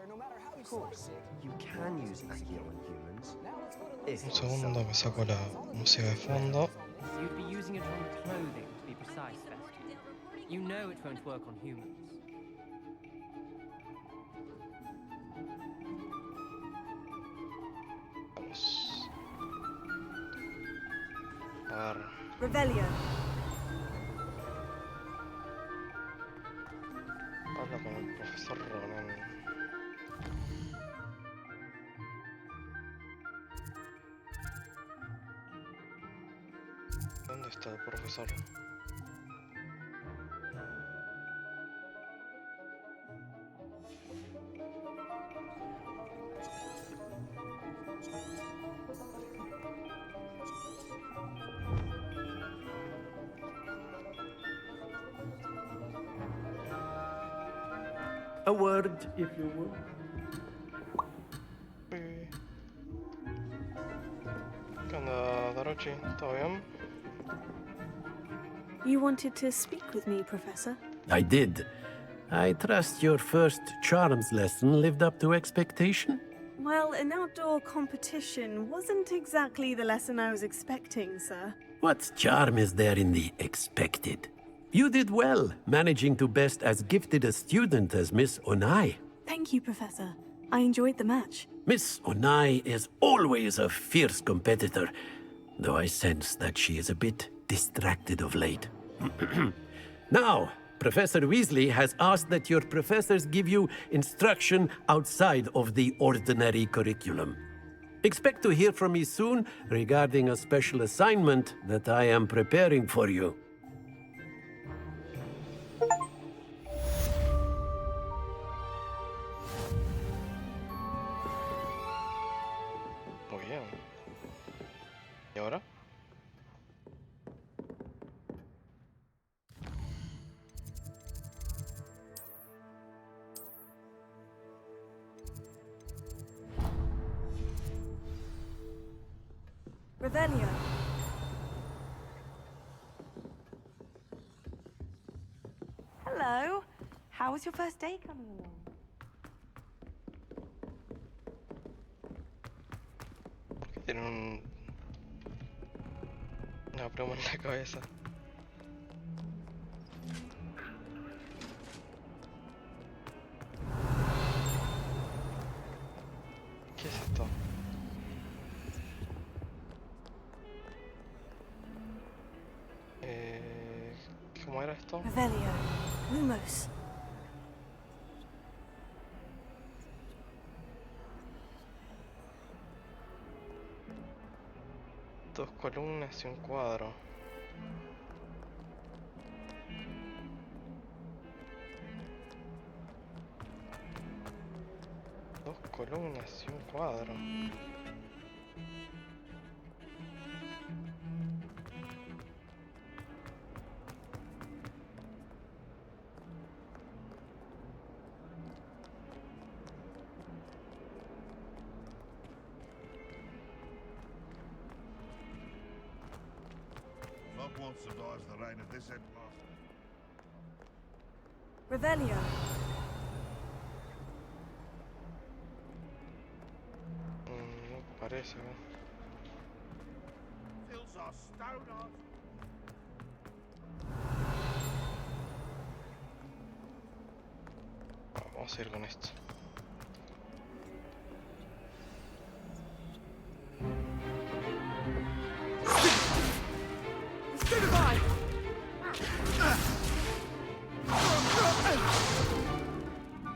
Of course, you can use Accio on humans. If Un segundo que saco la música de fondo. You'd be using it on clothing, to be precise, Vesti. You know it won't work on humans. Vamos. A ver. Revelio. Habla con el profesor Ronan. ¿Dónde está el profesor? A word, if you will. ¿Qué onda, Darochi? ¿Todo bien? You wanted to speak with me, Professor? I did. I trust your first charms lesson lived up to expectation? Well, an outdoor competition wasn't exactly the lesson I was expecting, sir. What charm is there in the expected? You did well, managing to best as gifted a student as Miss Onai. Thank you, Professor. I enjoyed the match. Miss Onai is always a fierce competitor, though I sense that she is a bit distracted of late. Now, Professor Weasley has asked that your professors give you instruction outside of the ordinary curriculum. Expect to hear from me soon regarding a special assignment that I am preparing for you. Muy bien. ¿Y ahora? Revelio. Hello. How was your first day coming along? ¿Por qué tienen una pluma en la cabeza? ¿Qué es esto? ¿Cómo era esto? Revelio. Lumos. Dos columnas y un cuadro. Dos columnas y un cuadro. Hogwarts survives the reign of this headmaster. Revelio. No parece, ¿no? Fills our stone art. Vamos a ir con esto.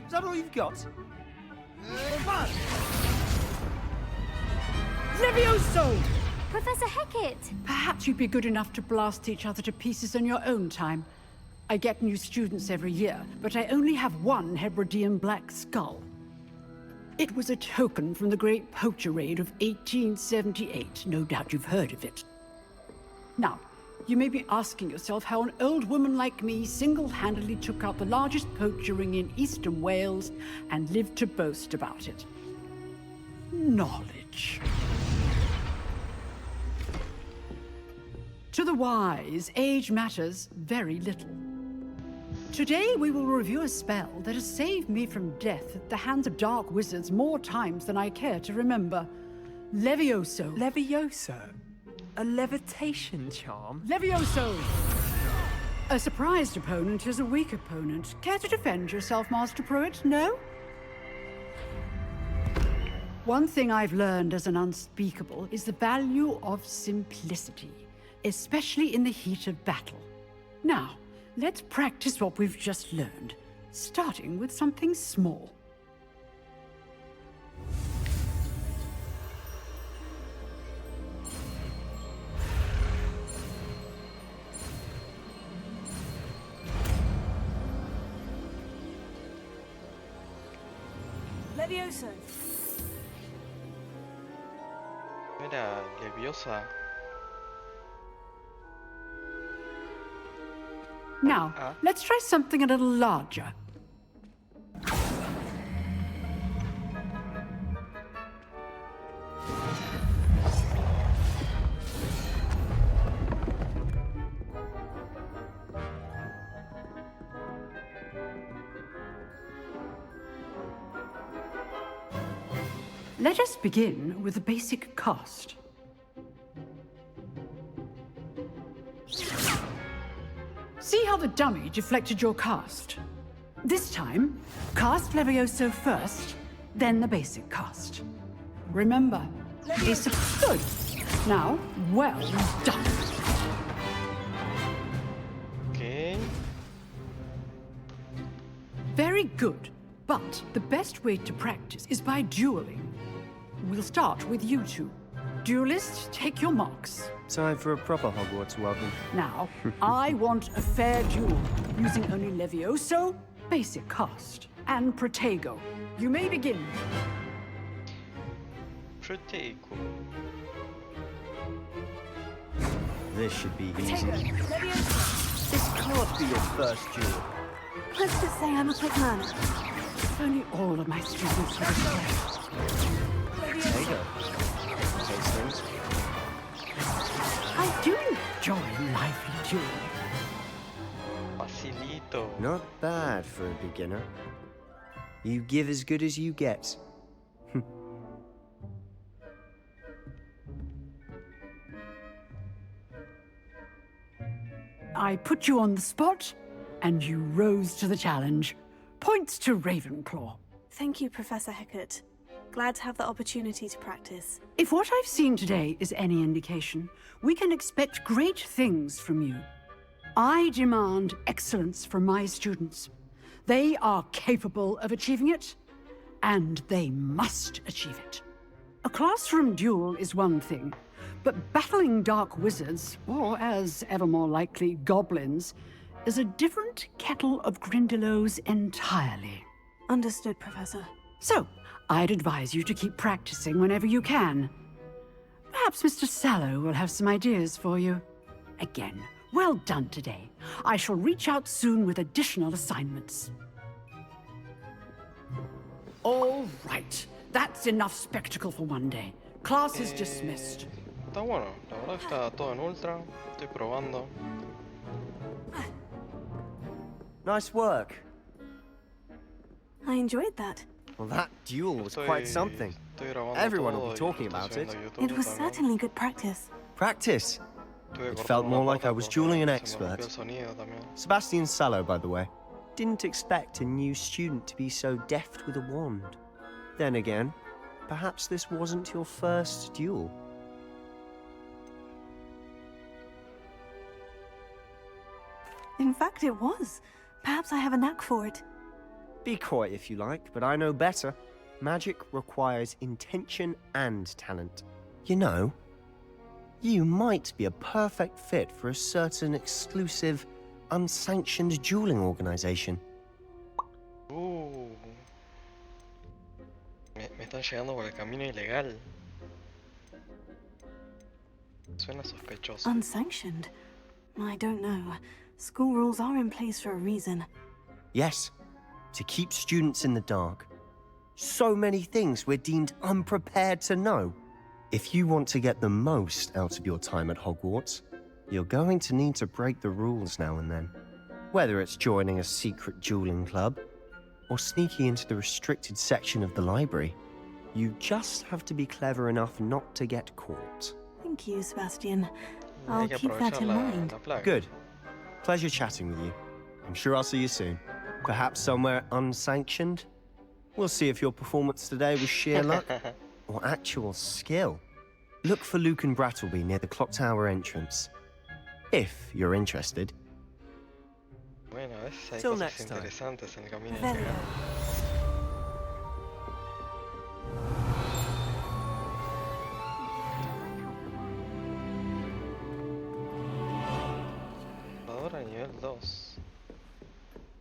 Is that all you've got? Levioso! Professor Hecat! Perhaps you'd be good enough to blast each other to pieces on your own time. I get new students every year, but I only have one Hebridean black skull. It was a token from the Great Poacher Raid of 1878. No doubt you've heard of it. Now, you may be asking yourself how an old woman like me single-handedly took out the largest poacher ring in eastern Wales and lived to boast about it. Knowledge. To the wise, age matters very little. Today we will review a spell that has saved me from death at the hands of dark wizards more times than I care to remember. Levioso. Levioso? A levitation charm? Levioso! A surprised opponent is a weak opponent. Care to defend yourself, Master Pruitt? No? One thing I've learned as an unspeakable is the value of simplicity, especially in the heat of battle. Now, let's practice what we've just learned, starting with something small. Levioso. Era Leviosa. Now, let's try something a little larger. Let us begin with the basic cast. See how the dummy deflected your cast? This time, cast Levioso first, then the basic cast. Remember, it's good. Now, well done. Okay. Very good, but the best way to practice is by dueling. We'll start with you two. Duelists, take your marks. Time for a proper Hogwarts welcome. Now, I want a fair duel, using only Levioso, basic cast, and Protego. You may begin. Protego. This should be easy. Levioso. This can't be your first duel. Let's just say I'm a quick learner. If only all of my students were this way. There you go. Taste things. I do enjoy lively dueling. Facilito. Not bad for a beginner. You give as good as you get. I put you on the spot, and you rose to the challenge. Points to Ravenclaw. Thank you, Professor Hecat. Glad to have the opportunity to practice. If what I've seen today is any indication, we can expect great things from you. I demand excellence from my students. They are capable of achieving it, and they must achieve it. A classroom duel is one thing, but battling dark wizards, or as ever more likely, goblins, is a different kettle of Grindylows entirely. Understood, Professor. So, I'd advise you to keep practicing whenever you can. Perhaps Mr. Sallow will have some ideas for you. Again, well done today. I shall reach out soon with additional assignments. All right. That's enough spectacle for one day. Class is dismissed. Está bueno, la verdad está todo en ultra. Estoy probando. Nice work. I enjoyed that. Well, that duel was quite something. Estoy grabando Everyone todo will be y talking lo estoy about it. subiendo a YouTube It was también. certainly good practice. Practice. Tuve que It cortar felt una more like parte I was porque dueling an se me expert. rompió el sonido también. Sebastian Sallow, by the way. Didn't expect a new student to be so deft with a wand. Then again, perhaps this wasn't your first duel. In fact, it was. Perhaps I have a knack for it. Be coy if you like, but I know better. Magic requires intention and talent. You know, you might be a perfect fit for a certain exclusive, unsanctioned dueling organization. Me están llegando por el camino ilegal. Suena sospechoso. Unsanctioned? I don't know. School rules are in place for a reason. Yes, to keep students in the dark. So many things we're deemed unprepared to know. If you want to get the most out of your time at Hogwarts, you're going to need to break the rules now and then. Whether it's joining a secret dueling club or sneaking into the restricted section of the library, you just have to be clever enough not to get caught. Thank you, Sebastian. Hay I'll que keep that aprovechar in mind. la plaga. Good. Pleasure chatting with you. I'm sure I'll see you soon. Perhaps somewhere unsanctioned? We'll see if your performance today was sheer luck or actual skill. Look for Luke and Brattleby near the clock tower entrance. If you're interested. Bueno, a veces hay Till cosas next time. interesantes en el camino. Revelio. Ahora nivel 2.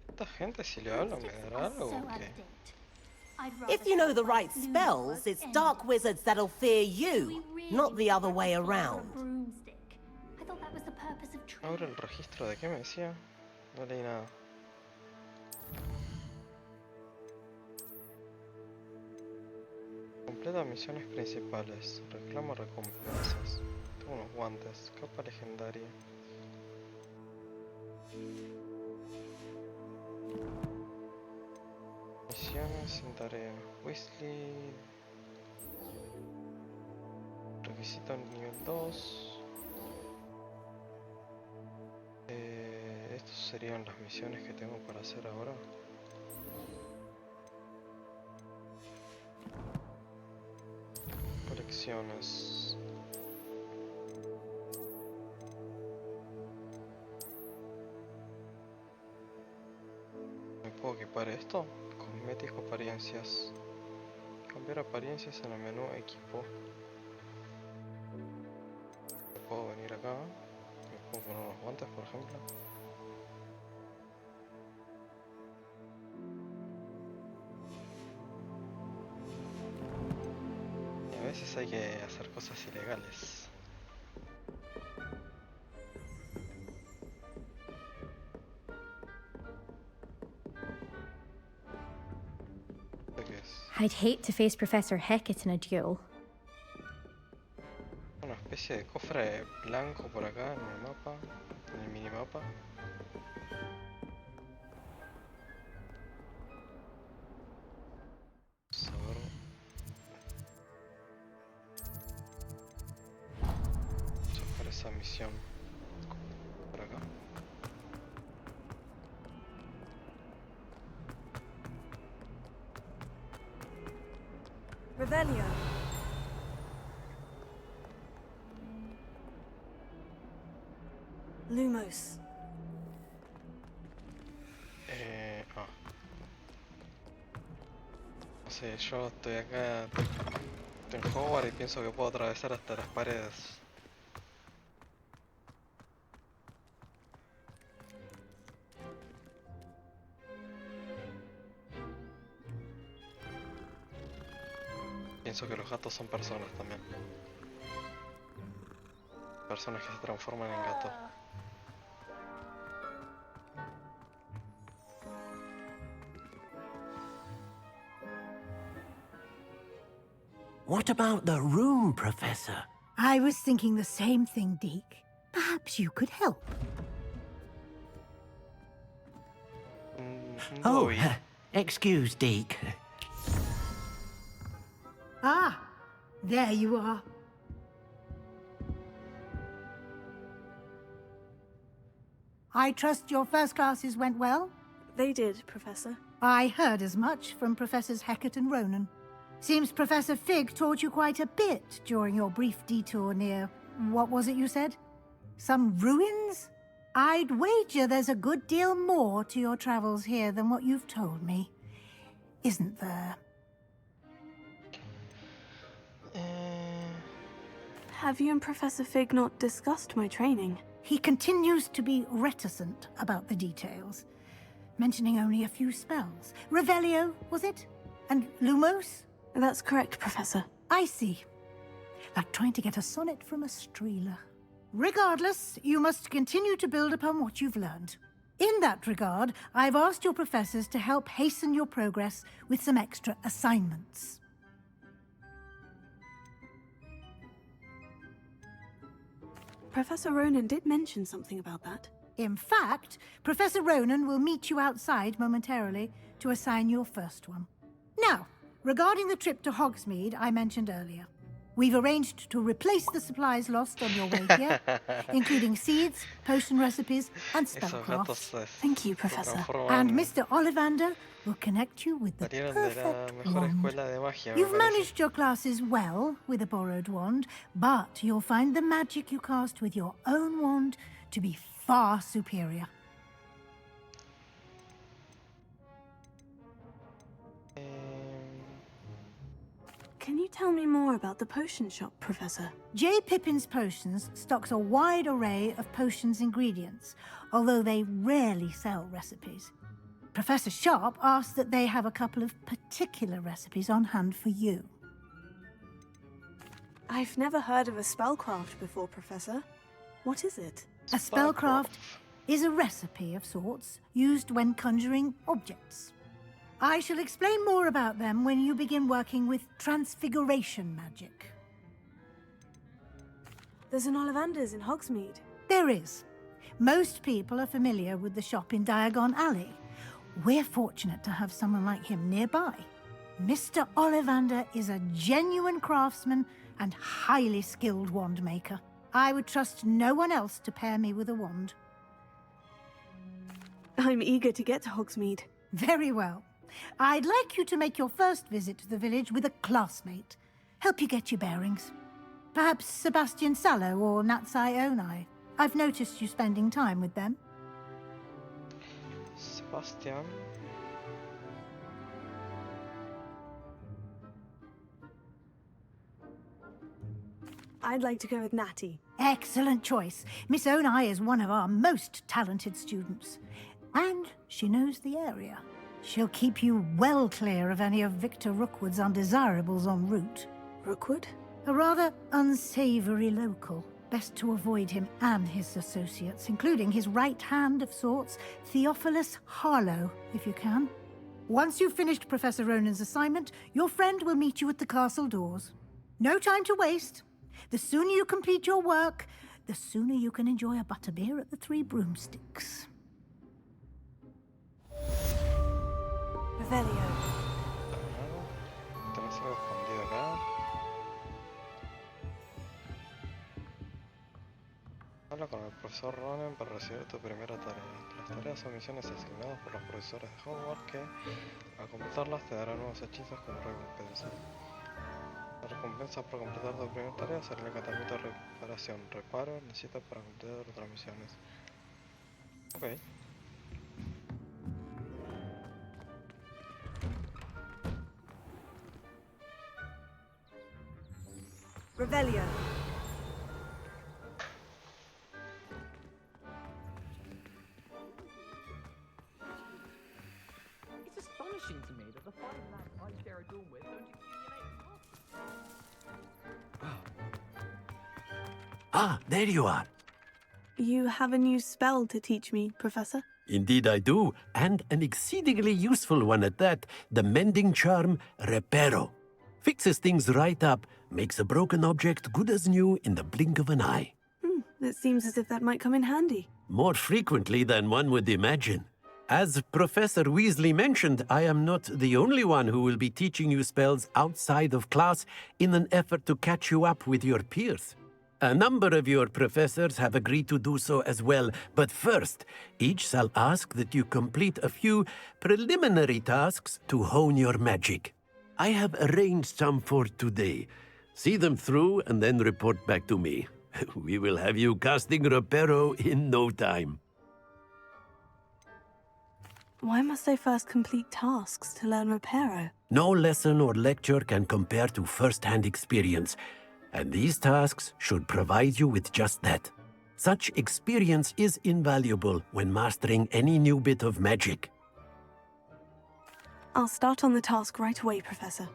Esta gente si le hablo me dará algo o qué. If you know the right spells, it's dark wizards that'll fear you, not the other way around. Ahora el registro de qué me decía. No leí nada. Completa misiones principales. Reclama recompensas. Tengo unos guantes. Capa legendaria. Misiones sin tarea. Weasley. Requisito nivel 2. Estos serían las misiones que tengo para hacer ahora. Colecciones. ¿Me puedo equipar esto? Cosmético, apariencias. Cambiar apariencias en el menú equipo. ¿Puedo venir acá? ¿Me puedo poner unos guantes, por ejemplo? Y a veces hay que hacer cosas ilegales. ¿Qué es? I'd hate to face Professor Hecat in a duel. Una especie de cofre blanco por acá en el mapa, en el minimapa. Vamos a ver. Vamos a buscar esa misión por acá. Revelio. Lumos. No sé, yo estoy acá en Hogwarts y pienso que puedo atravesar hasta las paredes. Pienso que los gatos son personas también. Personas que se transforman en gatos. What about the room, Professor? I was thinking the same thing, Deke. Perhaps you could help. Oh, Voy. excuse, Deke. Ah, there you are. I trust your first classes went well? They did, Professor. I heard as much from Professors Hecat and Ronan. Seems Professor Fig taught you quite a bit during your brief detour near... what was it you said? Some ruins? I'd wager there's a good deal more to your travels here than what you've told me. Isn't there? Have you and Professor Fig not discussed my training? He continues to be reticent about the details, mentioning only a few spells. Revelio, was it? And Lumos? That's correct, Professor. I see. Like trying to get a sonnet from a streeler. Regardless, you must continue to build upon what you've learned. In that regard, I've asked your professors to help hasten your progress with some extra assignments. Professor Ronan did mention something about that. In fact, Professor Ronan will meet you outside momentarily to assign your first one. Now, regarding the trip to Hogsmeade I mentioned earlier, we've arranged to replace the supplies lost on your way here, including seeds, potion recipes, and spellcrafts. Thank you, Professor. And Mr. Ollivander will connect you with the perfect wand. You've managed your classes well with a borrowed wand, but you'll find the magic you cast with your own wand to be far superior. Can you tell me more about the potion shop, Professor? J. Pippin's Potions stocks a wide array of potions ingredients, although they rarely sell recipes. Professor Sharp asked that they have a couple of particular recipes on hand for you. I've never heard of a spellcraft before, Professor. What is it? A spellcraft is a recipe of sorts used when conjuring objects. I shall explain more about them when you begin working with transfiguration magic. There's an Ollivander's in Hogsmeade. There is. Most people are familiar with the shop in Diagon Alley. We're fortunate to have someone like him nearby. Mr. Ollivander is a genuine craftsman and highly skilled wand maker. I would trust no one else to pair me with a wand. I'm eager to get to Hogsmeade. Very well. I'd like you to make your first visit to the village with a classmate. Help you get your bearings. Perhaps Sebastian Sallow or Natsai Onai. I've noticed you spending time with them. Sebastian. I'd like to go with Natty. Excellent choice. Miss Onai is one of our most talented students. And she knows the area. She'll keep you well clear of any of Victor Rookwood's undesirables en route. Rookwood? A rather unsavory local. Best to avoid him and his associates, including his right hand of sorts, Theophilus Harlow, if you can. Once you've finished Professor Ronan's assignment, your friend will meet you at the castle doors. No time to waste. The sooner you complete your work, the sooner you can enjoy a butterbeer at the Three Broomsticks. Revelio. Tenés algo escondido acá. Habla con el profesor Ronan para recibir tu primera tarea. Las tareas son misiones asignadas por los profesores de Hogwarts que, al completarlas, te darán nuevos hechizos como recompensa. La recompensa por completar tu primera tarea será el encantamiento de reparación. Reparo necesitas para completar otras misiones. Ok. Revelio. It's astonishing to me that the five lads I share a dorm with don't accumulate. Ah, there you are. You have a new spell to teach me, Professor? Indeed I do, and an exceedingly useful one at that. The mending charm, Reparo. Fixes things right up, makes a broken object good as new in the blink of an eye. It seems as if that might come in handy. More frequently than one would imagine. As Professor Weasley mentioned, I am not the only one who will be teaching you spells outside of class in an effort to catch you up with your peers. A number of your professors have agreed to do so as well, but first, each shall ask that you complete a few preliminary tasks to hone your magic. I have arranged some for today. See them through and then report back to me. We will have you casting Reparo in no time. Why must I first complete tasks to learn Reparo? No lesson or lecture can compare to first-hand experience, and these tasks should provide you with just that. Such experience is invaluable when mastering any new bit of magic. I'll start on the task right away, Professor.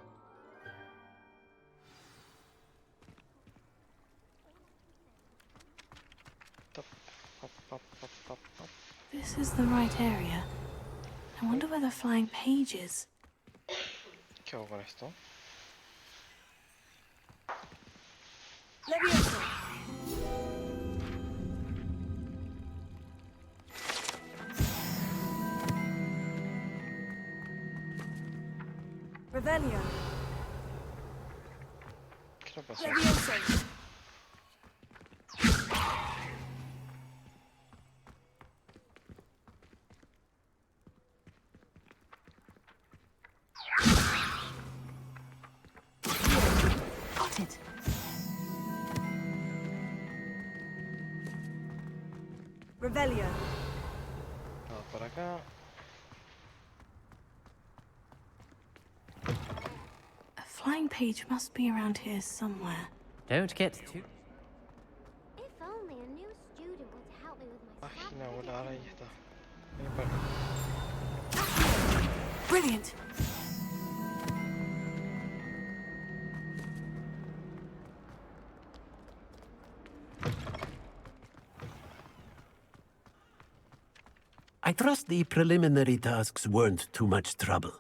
This is the right area. I wonder where the flying page is. ¿Qué hago con esto? Revelio. ¿Qué le pasó? Levioso. Got it. Revelio. Nada, por acá. A flying page must be around here somewhere. Don't get too... If only a new student were to help me with my Página, volar, ahí está. Ven para acá. Brilliant. I trust the preliminary tasks weren't too much trouble.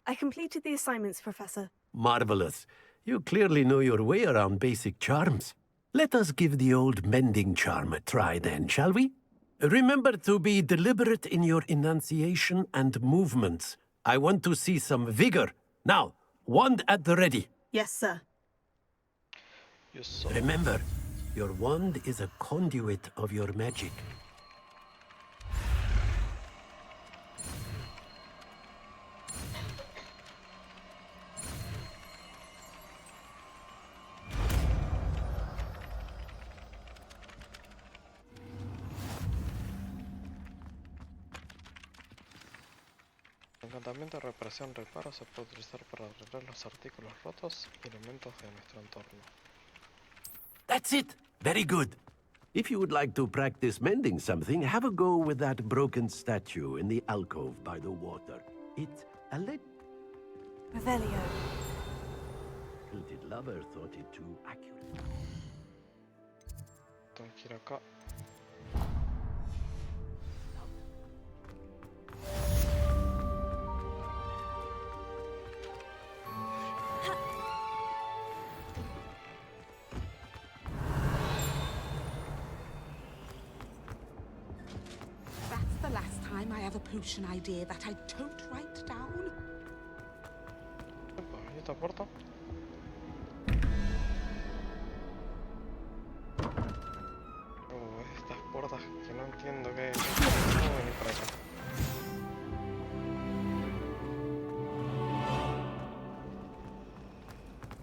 I completed the assignments, Professor. Marvelous. You clearly know your way around basic charms. Let us give the old mending charm a try then, shall we? Remember to be deliberate in your enunciation and movements. I want to see some vigor. Now, wand at the ready. Yes, sir. Yo soy. Remember, your wand is a conduit of your magic. Encantamiento de reparación reparo se puede utilizar para arreglar los artículos rotos y elementos de nuestro entorno. That's it! Very good. If you would like to practice mending something, have a go with that broken statue in the alcove by the water. It's a Revelio. Tilted lover thought it too accurate. Tengo que ir acá. That's the last time I have a potion idea that I don't write down. Epa, ¿y esta puerta? Estas puertas que no entiendo qué... ¿Cómo venir para acá?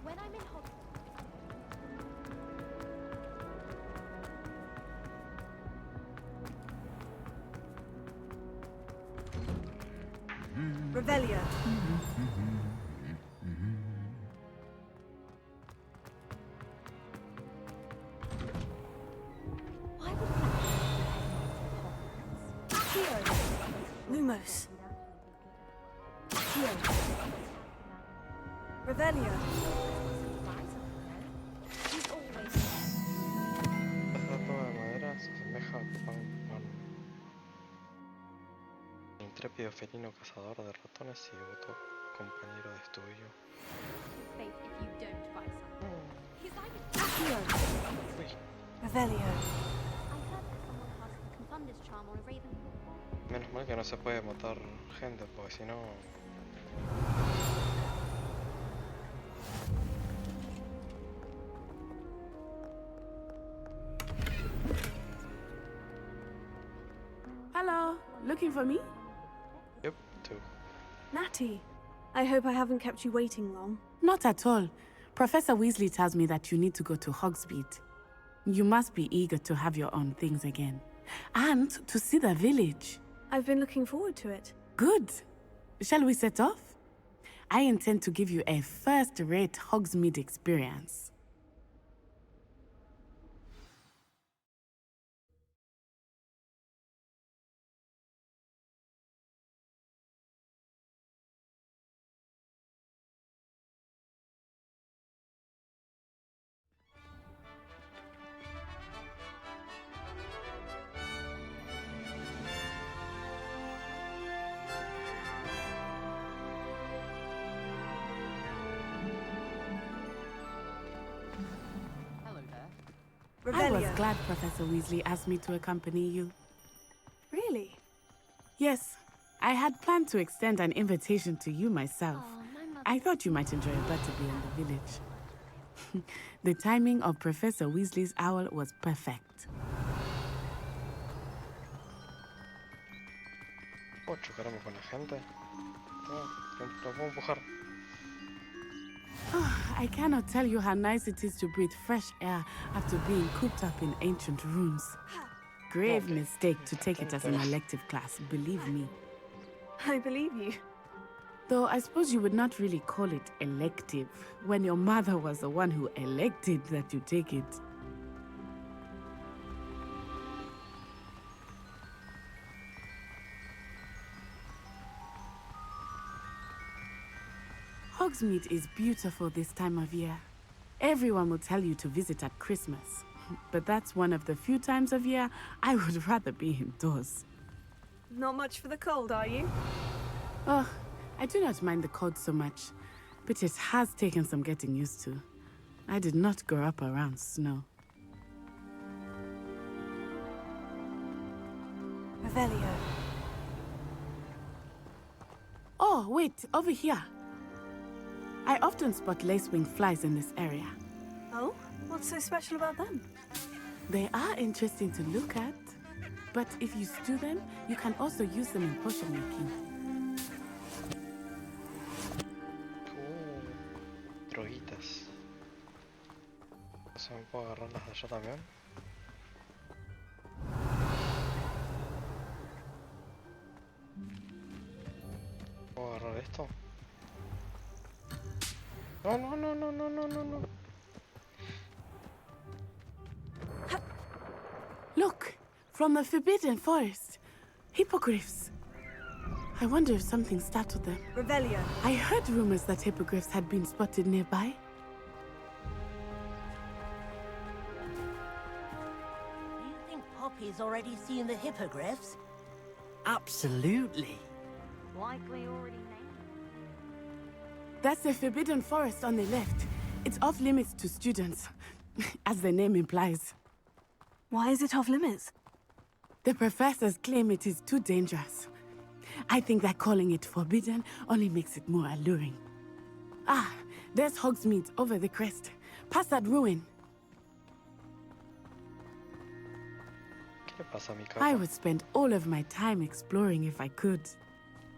When I'm in Hogwarts. Revelio. Why would Lumos. Revelio. He's always Esta estatua de madera se asemeja al pan. Intrépido felino cazador de ratones y devoto compañero de estudio. safe if you don't buy some. He's like Uy, Revelio. I heard that someone cast the Confundus charm on a raven. menos mal que no se puede matar gente, porque si no... Hello, looking for me? Yep, too. Natty, I hope I haven't kept you waiting long. Not at all. Professor Weasley tells me that you need to go to Hogsmeade. You must be eager to have your own things again. And to see the village. I've been looking forward to it. Good. Shall we set off? I intend to give you a first-rate Hogsmeade experience. I was glad Professor Weasley asked me to accompany you. Really? Yes, I had planned to extend an invitation to you myself. I thought you might enjoy a butterbeer in the village. The timing of Professor Weasley's owl was perfect. ¿Puedo chocarme con la gente? No, lo puedo empujar. I cannot tell you how nice it is to breathe fresh air after being cooped up in ancient rooms. Grave mistake to take it as an elective class, believe me. I believe you. Though I suppose you would not really call it elective when your mother was the one who elected that you take it. Hogsmeade is beautiful this time of year. Everyone will tell you to visit at Christmas, but that's one of the few times of year I would rather be indoors. Not much for the cold, are you? Oh, I do not mind the cold so much, but it has taken some getting used to. I did not grow up around snow. Revelio. Oh, wait, over here. I often spot lacewing flies in this area. Oh? What's so special about them? They are interesting to look at, but if you stew them, you can also use them in potion making. Droguitas. ¿Se me puedo agarrarlas de allá también? ¿Puedo agarrar esto? No, no, no, no, no, no, no, no. Look! From the Forbidden Forest. Hippogriffs. I wonder if something startled them. Revelio. I heard rumors that hippogriffs had been spotted nearby. You think Poppy's already seen the hippogriffs? Absolutely. Likely already named. That's the Forbidden Forest on the left. It's off limits to students, as the name implies. Why is it off limits? The professors claim it is too dangerous. I think that calling it forbidden only makes it more alluring. Ah, there's Hogsmeade over the crest. Past that ruin. ¿Qué le pasa a mi caca? I would spend all of my time exploring if I could.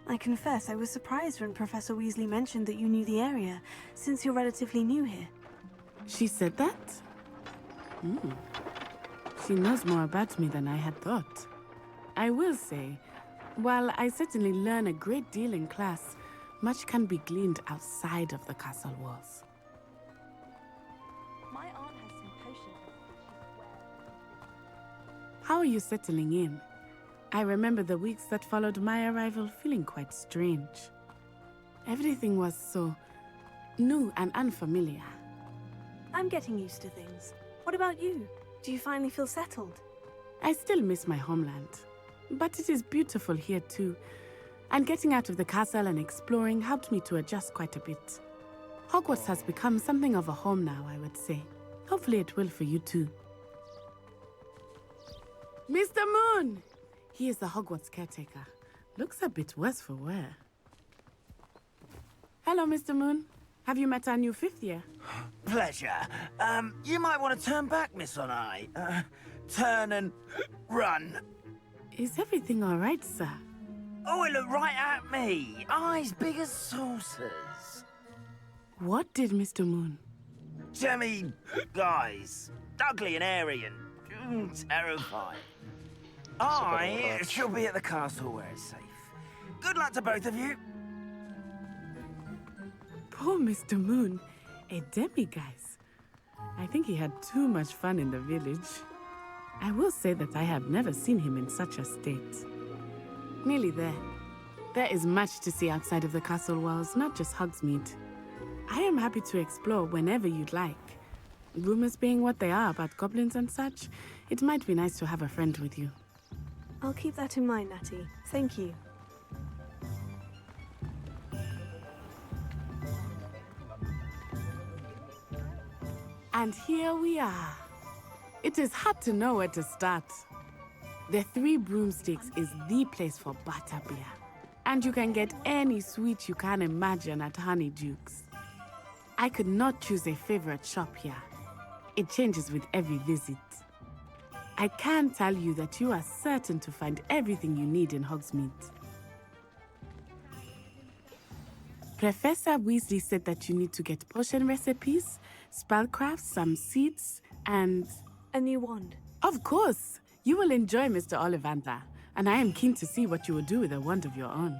I confess I was surprised when Professor Weasley mentioned that you knew the area, since you're relatively new here. She said that? She knows more about me than I had thought. I will say, while I certainly learn a great deal in class, much can be gleaned outside of the castle walls. My aunt has some potions. How are you settling in? I remember the weeks that followed my arrival feeling quite strange. Everything was so new and unfamiliar. I'm getting used to things. What about you? Do you finally feel settled? I still miss my homeland, but it is beautiful here too. And getting out of the castle and exploring helped me to adjust quite a bit. Hogwarts has become something of a home now, I would say. Hopefully it will for you too. Mr. Moon! He is the Hogwarts caretaker. Looks a bit worse for wear. Hello, Mr. Moon. Have you met our new fifth year? Pleasure. You might want to turn back, Miss Onai. Turn and run. Is everything all right, sir? Oh, it looked right at me. Eyes big as saucers. What did Mr. Moon? Jemmy, guys. Ugly and airy and terrifying. I shall be at the castle where it's safe. Good luck to both of you. Poor Mr. Moon. A demiguise. I think he had too much fun in the village. I will say that I have never seen him in such a state. Nearly there. There is much to see outside of the castle walls, not just Hogsmeade. I am happy to explore whenever you'd like. Rumors being what they are about goblins and such, it might be nice to have a friend with you. I'll keep that in mind, Natty. Thank you. And here we are. It is hard to know where to start. The Three Broomsticks is the place for butterbeer. And you can get any sweet you can imagine at Honeyduke's. I could not choose a favorite shop here. It changes with every visit. I can tell you that you are certain to find everything you need in Hogsmeade. Professor Weasley said that you need to get potion recipes, spellcrafts, some seeds, and... a new wand. Of course! You will enjoy Mr. Ollivander, and I am keen to see what you will do with a wand of your own.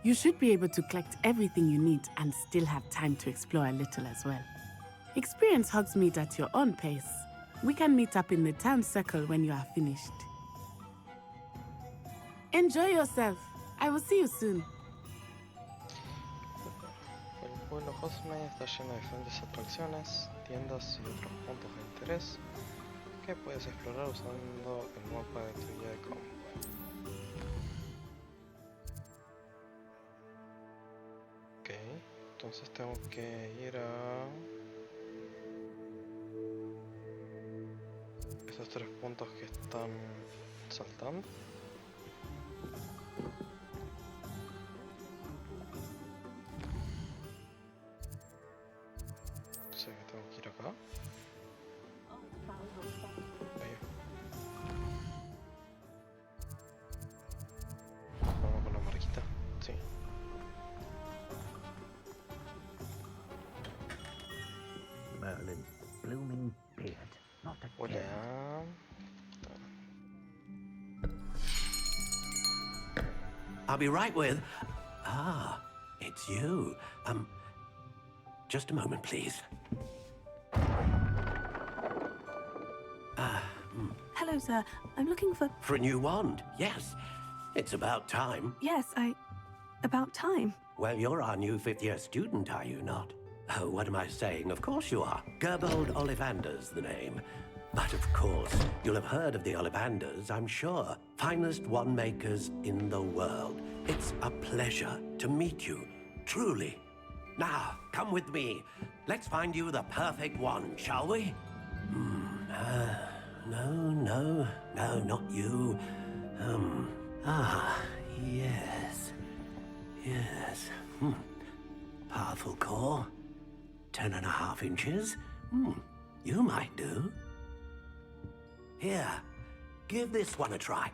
You should be able to collect everything you need and still have time to explore a little as well. Experience Hogsmeade at your own pace. We can meet up in the town circle when you are finished. Enjoy yourself. I will see you soon. El pueblo Hogsmeade está lleno de diferentes atracciones, tiendas y otros puntos de interés que puedes explorar usando el mapa de tu guía de campo. Ok, entonces tengo que ir a esos 3 puntos que están saltando. O sea que tengo que ir acá. Ahí. Vamos con la marquita. Sí. Merlin, blooming beard. Not a Hola. I'll be right with... Ah, it's you. Just a moment, please. Hello, sir. I'm looking for... For a new wand, yes. It's about time. Yes, about time. Well, you're our new fifth-year student, are you not? Oh, what am I saying? Of course you are. Gerbold Ollivander's the name. But of course, you'll have heard of the Ollivanders, I'm sure. Finest wand makers in the world. It's a pleasure to meet you, truly. Now, come with me. Let's find you the perfect wand, shall we? No, not you. Yes. Powerful core. 10.5 inches. You might do. Here, give this one a try.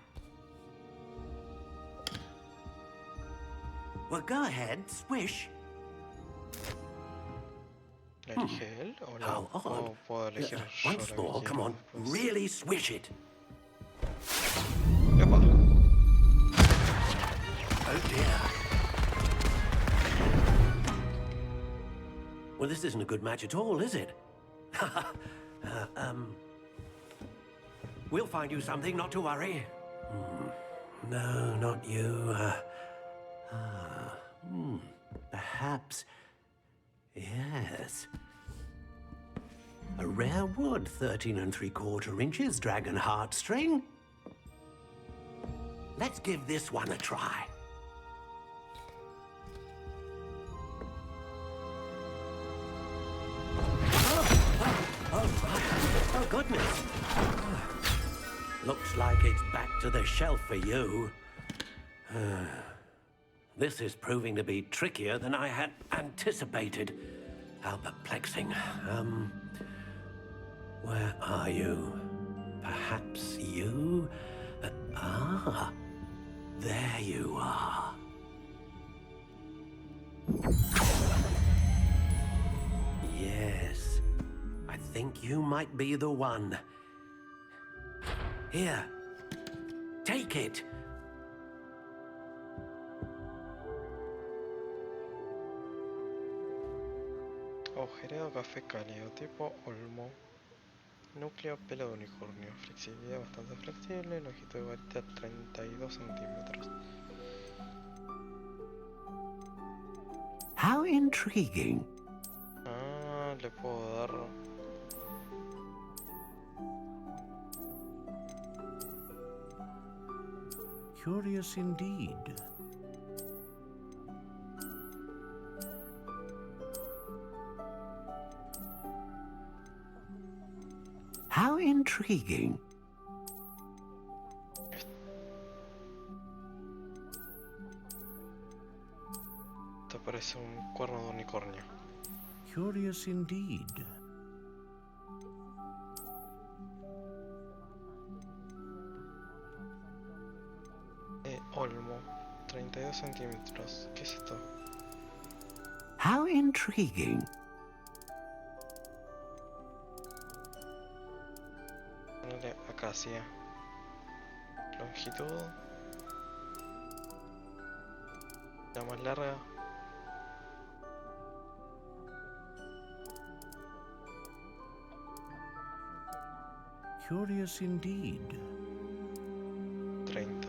Well, go ahead, swish. ¿Elige él o How no? odd. ¿O puedo elegir yo Once la more, que come on. quiero después? Really swish it. ¡Epa! Oh dear. Well, this isn't a good match at all, is it? We'll find you something, not to worry. No, not you. Perhaps. Yes. A rare wood, 13 3/4 inches, dragon heartstring. Let's give this one a try. Oh, goodness. Looks like it's back to the shelf for you. This is proving to be trickier than I had anticipated. How perplexing. Where are you? Perhaps you? There you are. Yes, I think you might be the one. Here, take it. Agujereado café cálido, tipo olmo. Núcleo pelo de unicornio. Flexibilidad bastante flexible. Longitud de varita 32 centímetros. How intriguing. Le puedo dar... Curious indeed. How intriguing. unicornio. Curious indeed. Olmo, 32 centímetros. ¿Qué es esto? How intriguing. Ponele acacia. Longitud. La más larga. Curious indeed. 30.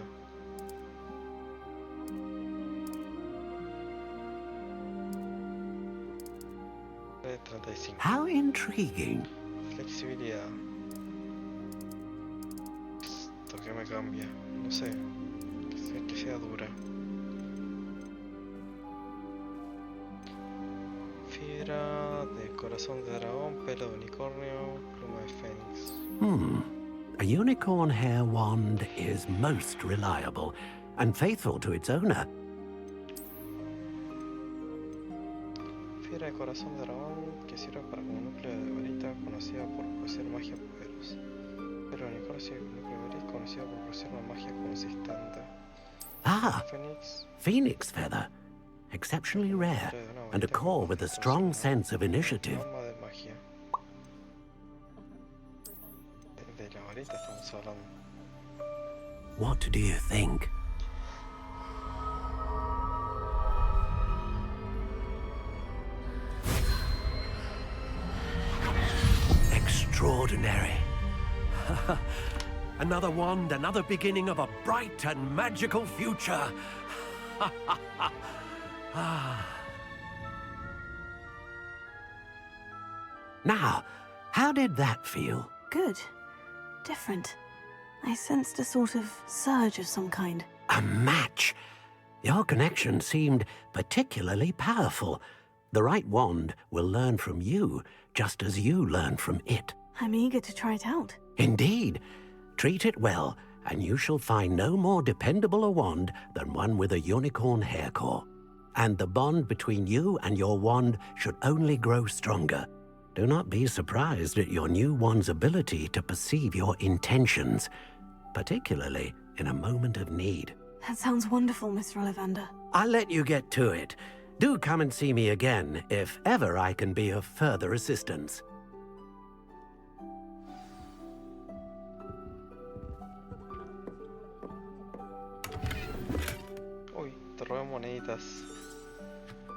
De 35. How intriguing. Flexibilidad. Esto que me cambia. No sé. Que sea dura. Fibra de corazón de dragón, pelo de unicornio, pluma de fénix. A unicorn hair wand is most reliable and faithful to its owner. Fibra de corazón de dragón que sirve para como núcleo de varita conocida por producir magia poderosa. Pero el unicornio sirve como núcleo de varita conocido por producir una magia consistente. Ah, Fénix. phoenix feather. Exceptionally rare, and a core with a strong sense of initiative. Arma de magia. De la varita estamos hablando. What do you think? Extraordinary. Another wand, another beginning of a bright and magical future. Now, how did that feel? Good. Different. I sensed a sort of surge of some kind. A match! Your connection seemed particularly powerful. The right wand will learn from you, just as you learn from it. I'm eager to try it out. Indeed. Treat it well, and you shall find no more dependable a wand than one with a unicorn hair core. And the bond between you and your wand should only grow stronger. Do not be surprised at your new wand's ability to perceive your intentions, particularly in a moment of need. That sounds wonderful, Mr. Ollivander. I'll let you get to it. Do come and see me again if ever I can be of further assistance. Uy, te robé moneditas.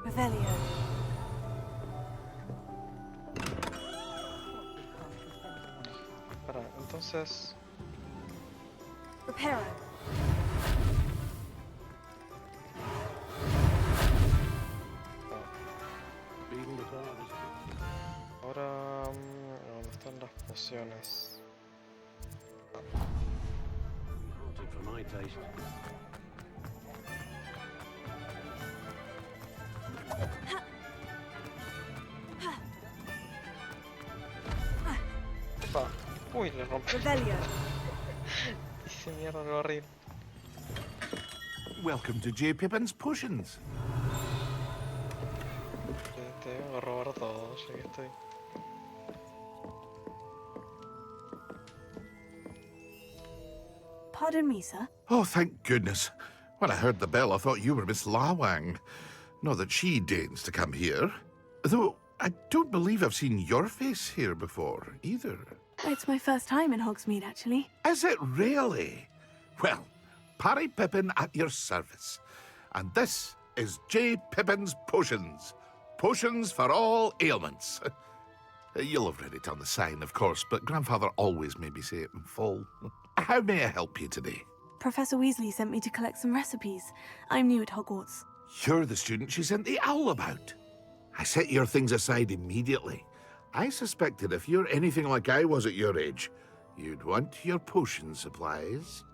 Revelio. Para, entonces... Reparo. Ahora... ¿dónde están las pociones? Opa. Uy, le rompí. Hice mierda lo horrible. Welcome to J. Pippin's Potions. Te vengo a robar todo, ya que estoy. Pardon me, sir. Oh, thank goodness. When I heard the bell, I thought you were Miss Lawang. Not that she deigns to come here. Though, I don't believe I've seen your face here before, either. It's my first time in Hogsmeade, actually. Is it really? Well, Parry Pippin at your service. And this is J. Pippin's Potions. Potions for all ailments. You'll have read it on the sign, of course, but Grandfather always made me say it in full. How may I help you today? Professor Weasley sent me to collect some recipes. I'm new at Hogwarts. You're the student she sent the owl about. I set your things aside immediately. I suspected if you're anything like I was at your age, you'd want your potion supplies.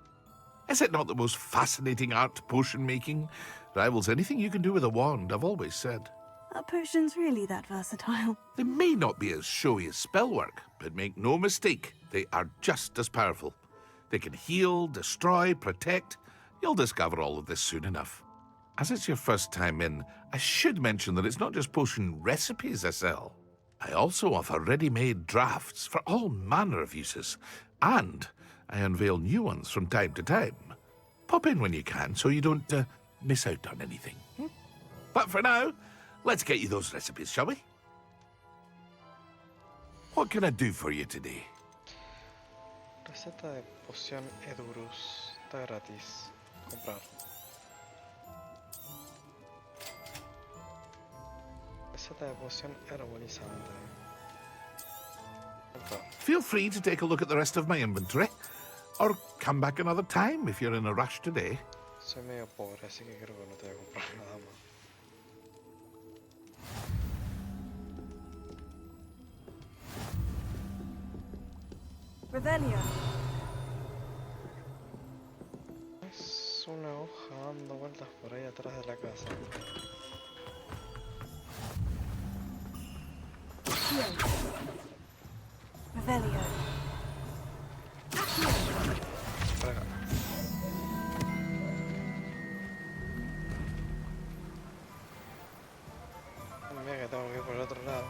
Is it not the most fascinating art, potion making? Rivals anything you can do with a wand, I've always said. Are potions really that versatile? They may not be as showy as spellwork, but make no mistake, they are just as powerful. They can heal, destroy, protect. You'll discover all of this soon enough. As it's your first time in, I should mention that it's not just potion recipes I sell. I also offer ready-made drafts for all manner of uses, and I unveil new ones from time to time. Pop in when you can so you don't miss out on anything. But for now, let's get you those recipes, shall we? What can I do for you today? Receta de poción Edurus. Está gratis. Comprar. Receta de poción herbolizante. Comprar. Feel free to take a look at the rest of my inventory, or come back another time if you're in a rush today. Soy medio pobre, así que creo que no te voy a comprar nada más. Revelio. Es una hoja dando vueltas por ahí atrás de la casa. Revelio. Venga. Mira que tengo que ir por el otro lado.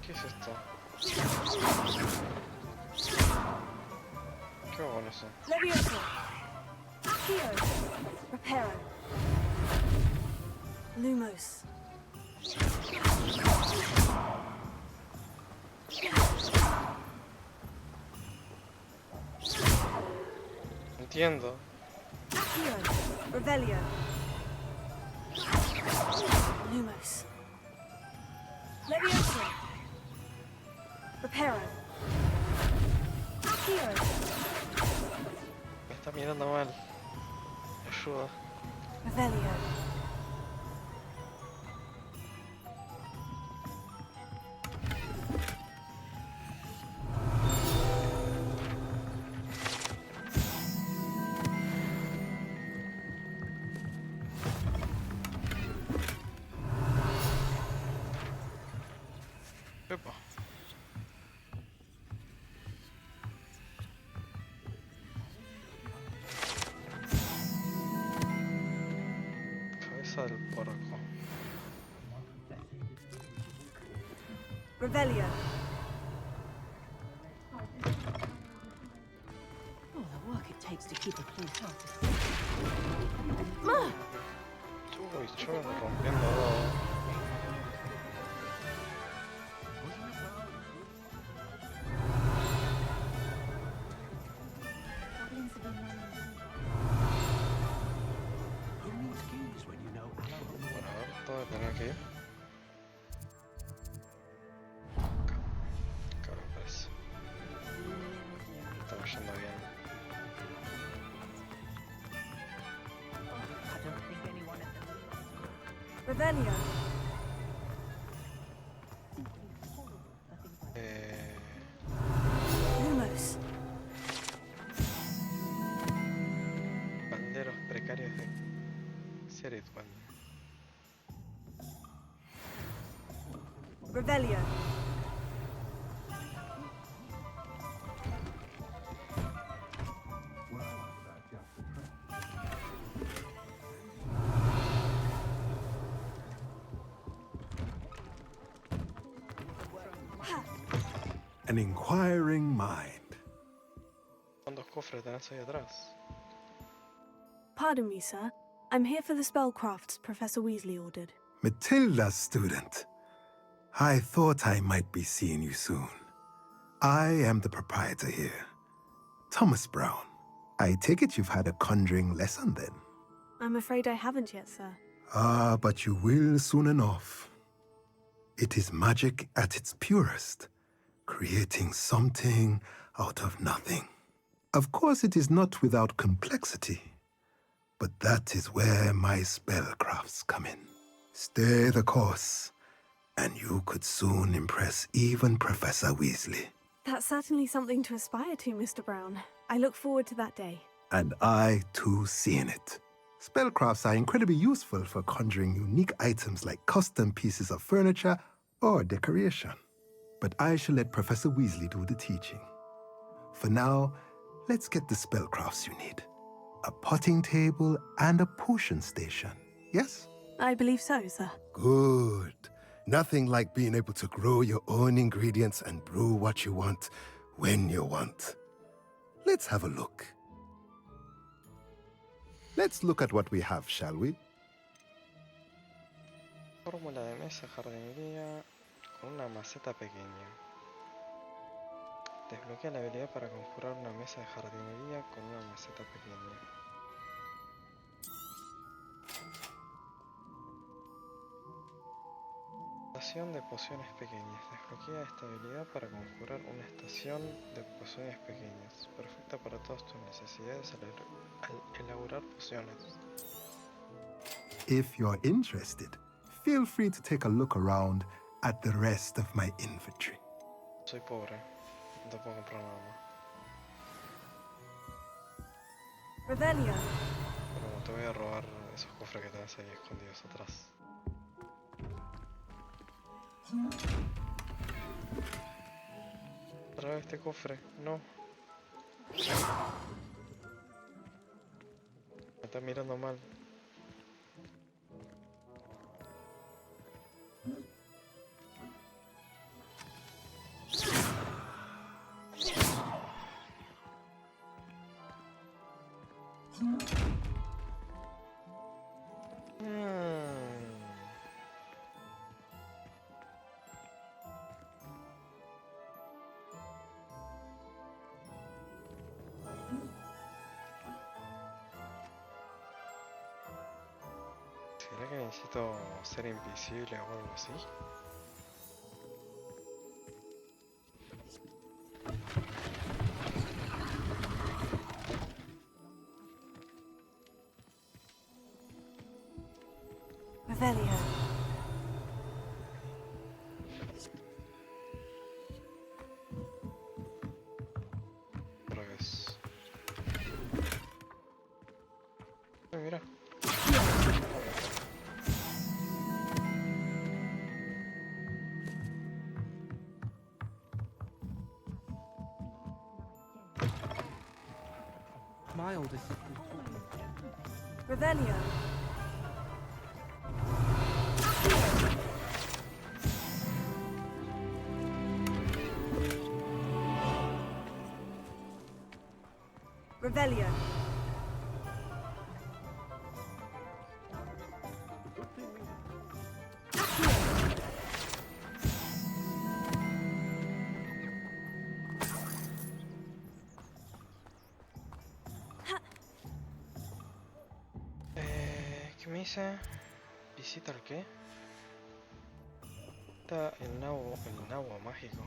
¿Qué es esto? ¿Qué hago con eso? Levioso. Accio. Reparo. Lumos. Entiendo. Accio. Revelio. Lumos. Levioso. Reparo. Accio. Me está mirando mal. Ayuda. Revelio. Epa. Cabeza del porco. Revelio. Oh, the work it takes to keep a clean house. Uy, yo rompiendo todo. Bueno, a ver, todo tener que ir. Acá me parece. Estamos yendo bien. Revelio. Lumos. Banderos precarios de Seritwan. Revelio. An inquiring mind. ¿Cuántos cofres tenés ahí atrás? Pardon me, sir. I'm here for the spellcrafts Professor Weasley ordered. Matilda's student. I thought I might be seeing you soon. I am the proprietor here, Thomas Brown. I take it you've had a conjuring lesson then? I'm afraid I haven't yet, sir. Ah, but you will soon enough. It is magic at its purest, creating something out of nothing. Of course, it is not without complexity, but that is where my spellcrafts come in. Stay the course, and you could soon impress even Professor Weasley. That's certainly something to aspire to, Mr. Brown. I look forward to that day. And I, too, seeing it. Spellcrafts are incredibly useful for conjuring unique items like custom pieces of furniture or decoration. But I shall let Professor Weasley do the teaching. For now, let's get the spellcrafts you need. A potting table and a potion station, yes? I believe so, sir. Good. Nothing like being able to grow your own ingredients and brew what you want when you want. Let's have a look. Let's look at what we have, shall we? Fórmula de mesa jardinería con una maceta pequeña. Desbloquea la habilidad para conjurar una mesa de jardinería con una maceta pequeña. Estación de pociones pequeñas. Desbloquea esta habilidad para conjurar una estación de pociones pequeñas, perfecta para todas tus necesidades al elaborar pociones. If you're interested, feel free to take a look around at the rest of my inventory. Soy pobre, no te puedo comprar nada más. Revelio. Pero te voy a robar esos cofres que tenés ahí escondidos atrás. Trae este cofre, no. Me está mirando mal. ¿Será que necesito ser invisible o algo así? Revelio. Otra vez. Mira. My oldest. Revelio. Revelio. ¿Qué me dice? ¿Visita el qué? Está el nabo mágico.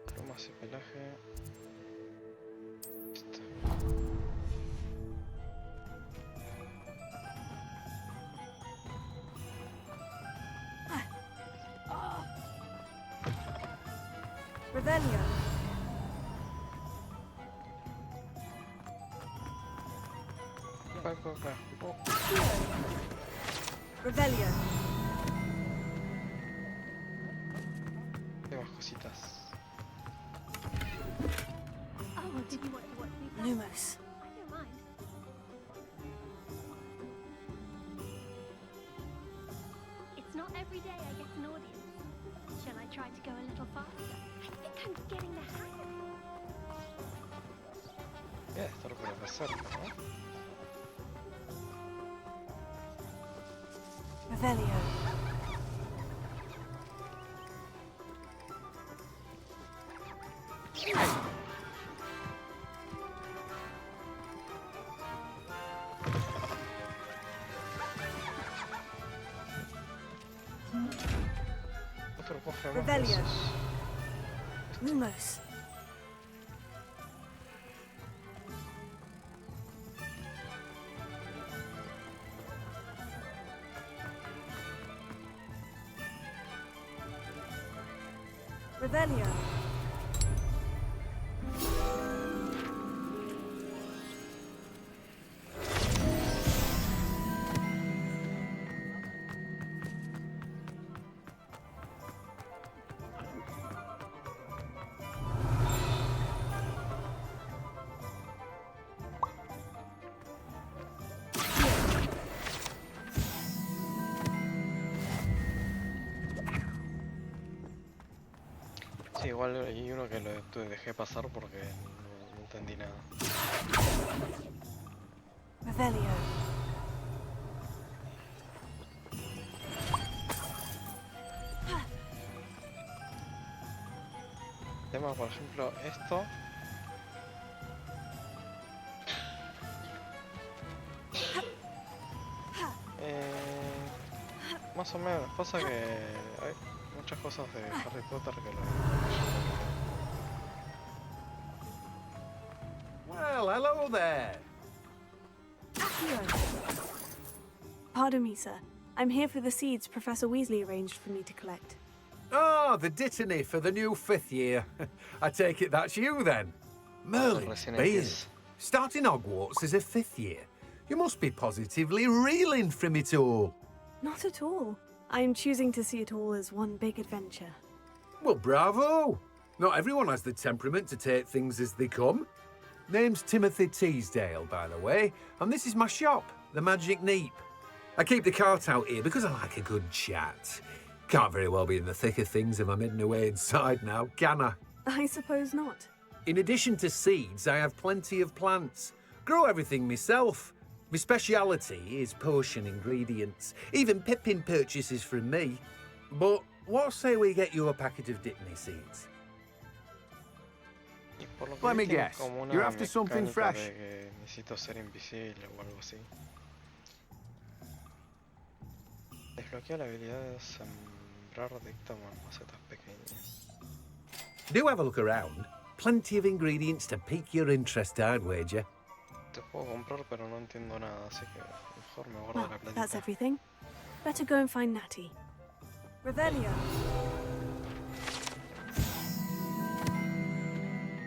Plumas y pelaje. Esto. Revelio. Revelio. Hay más cositas. Lumos. It's not every day I get an audience. Shall I try to go a little faster? I think I'm getting the hang of it. Debe estar por empezar, ¿no? Revelio. Otro cofre más. Revelio. Lumos. Revelio. Sí, igual hay uno que lo dejé pasar porque no entendí nada. Revelio. Tema, por ejemplo, esto. Más o menos, pasa que hay muchas cosas de Harry Potter que lo... Well, hello there. Pardon me, sir. I'm here for the seeds Professor Weasley arranged for me to collect. Oh, the dittany for the new 5th year. I take it that's you then. Merlin Beard. Starting Hogwarts as a 5th year. You must be positively reeling from it all. Not at all. I am choosing to see it all as one big adventure. Well, bravo. Not everyone has the temperament to take things as they come. Name's Timothy Teasdale, by the way, and this is my shop, the Magic Neep. I keep the cart out here because I like a good chat. Can't very well be in the thick of things if I'm hidden away inside now, can I? I suppose not. In addition to seeds, I have plenty of plants. Grow everything myself. My speciality is potion ingredients. Even Pippin purchases from me. But what say we get you a packet of Dittany seeds? Let me guess. You're after something fresh. Necesito ser invisible o algo así. Desbloquea la habilidad de sembrar dicta macetas pequeñas. Do have a look around. Plenty of ingredients to pique your interest, I'd wager. Te puedo comprar, pero no entiendo nada, así que mejor me guardo Well, la platita. that's everything. Better go and find Natty. Revelio.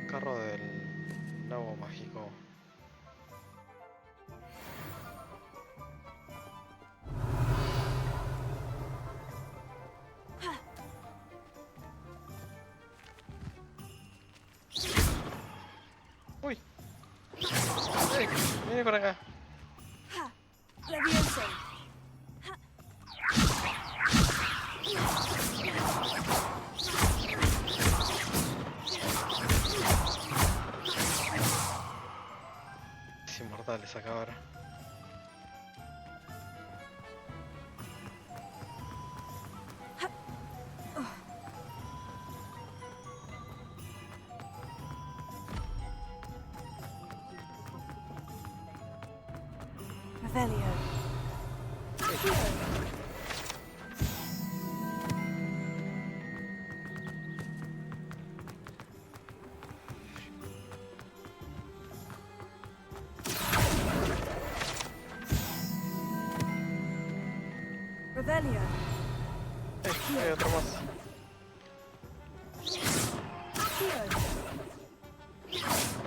Carro del lago mágico. Uy. Hey, viene para acá. Leviosa. Es inmortal esa cabra. Revelio. Revelio. Hay otro más.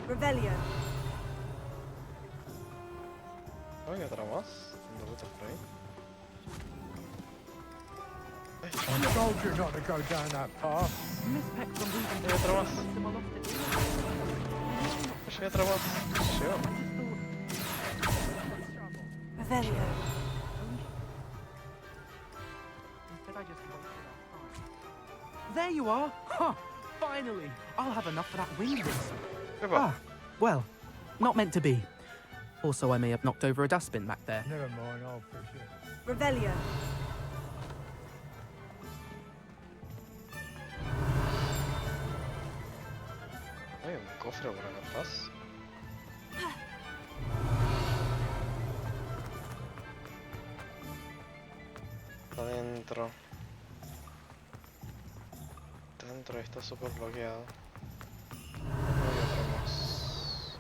Revelio. Hay otra más. ¿Dónde estás por ahí? I told you not to go down that path. Hay otra más. Hay otra más. Llegó. Revelio. There you are! Huh! Finally! I'll have enough for that wing list. Ah, well, not meant to be. Also, I may have knocked over a dustbin back there. Never mind, I'll fix it. Revelio. Hay un cofre por acá atrás. Adentro. Dentro está súper bloqueado. Hay otro más.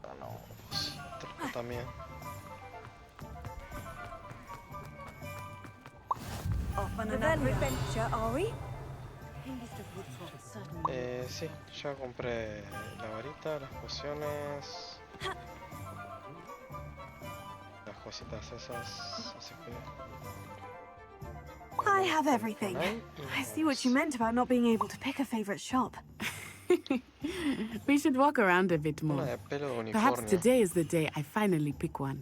Ah, no, pues truco también. Off on another adventure, are we? Sí, ya compré la varita, las pociones, las cositas esas, así que... I have everything. I see what you meant about not being able to pick a favorite shop. We should walk around a bit more. Una de pelo de Perhaps unicornio. today is the day I finally pick one.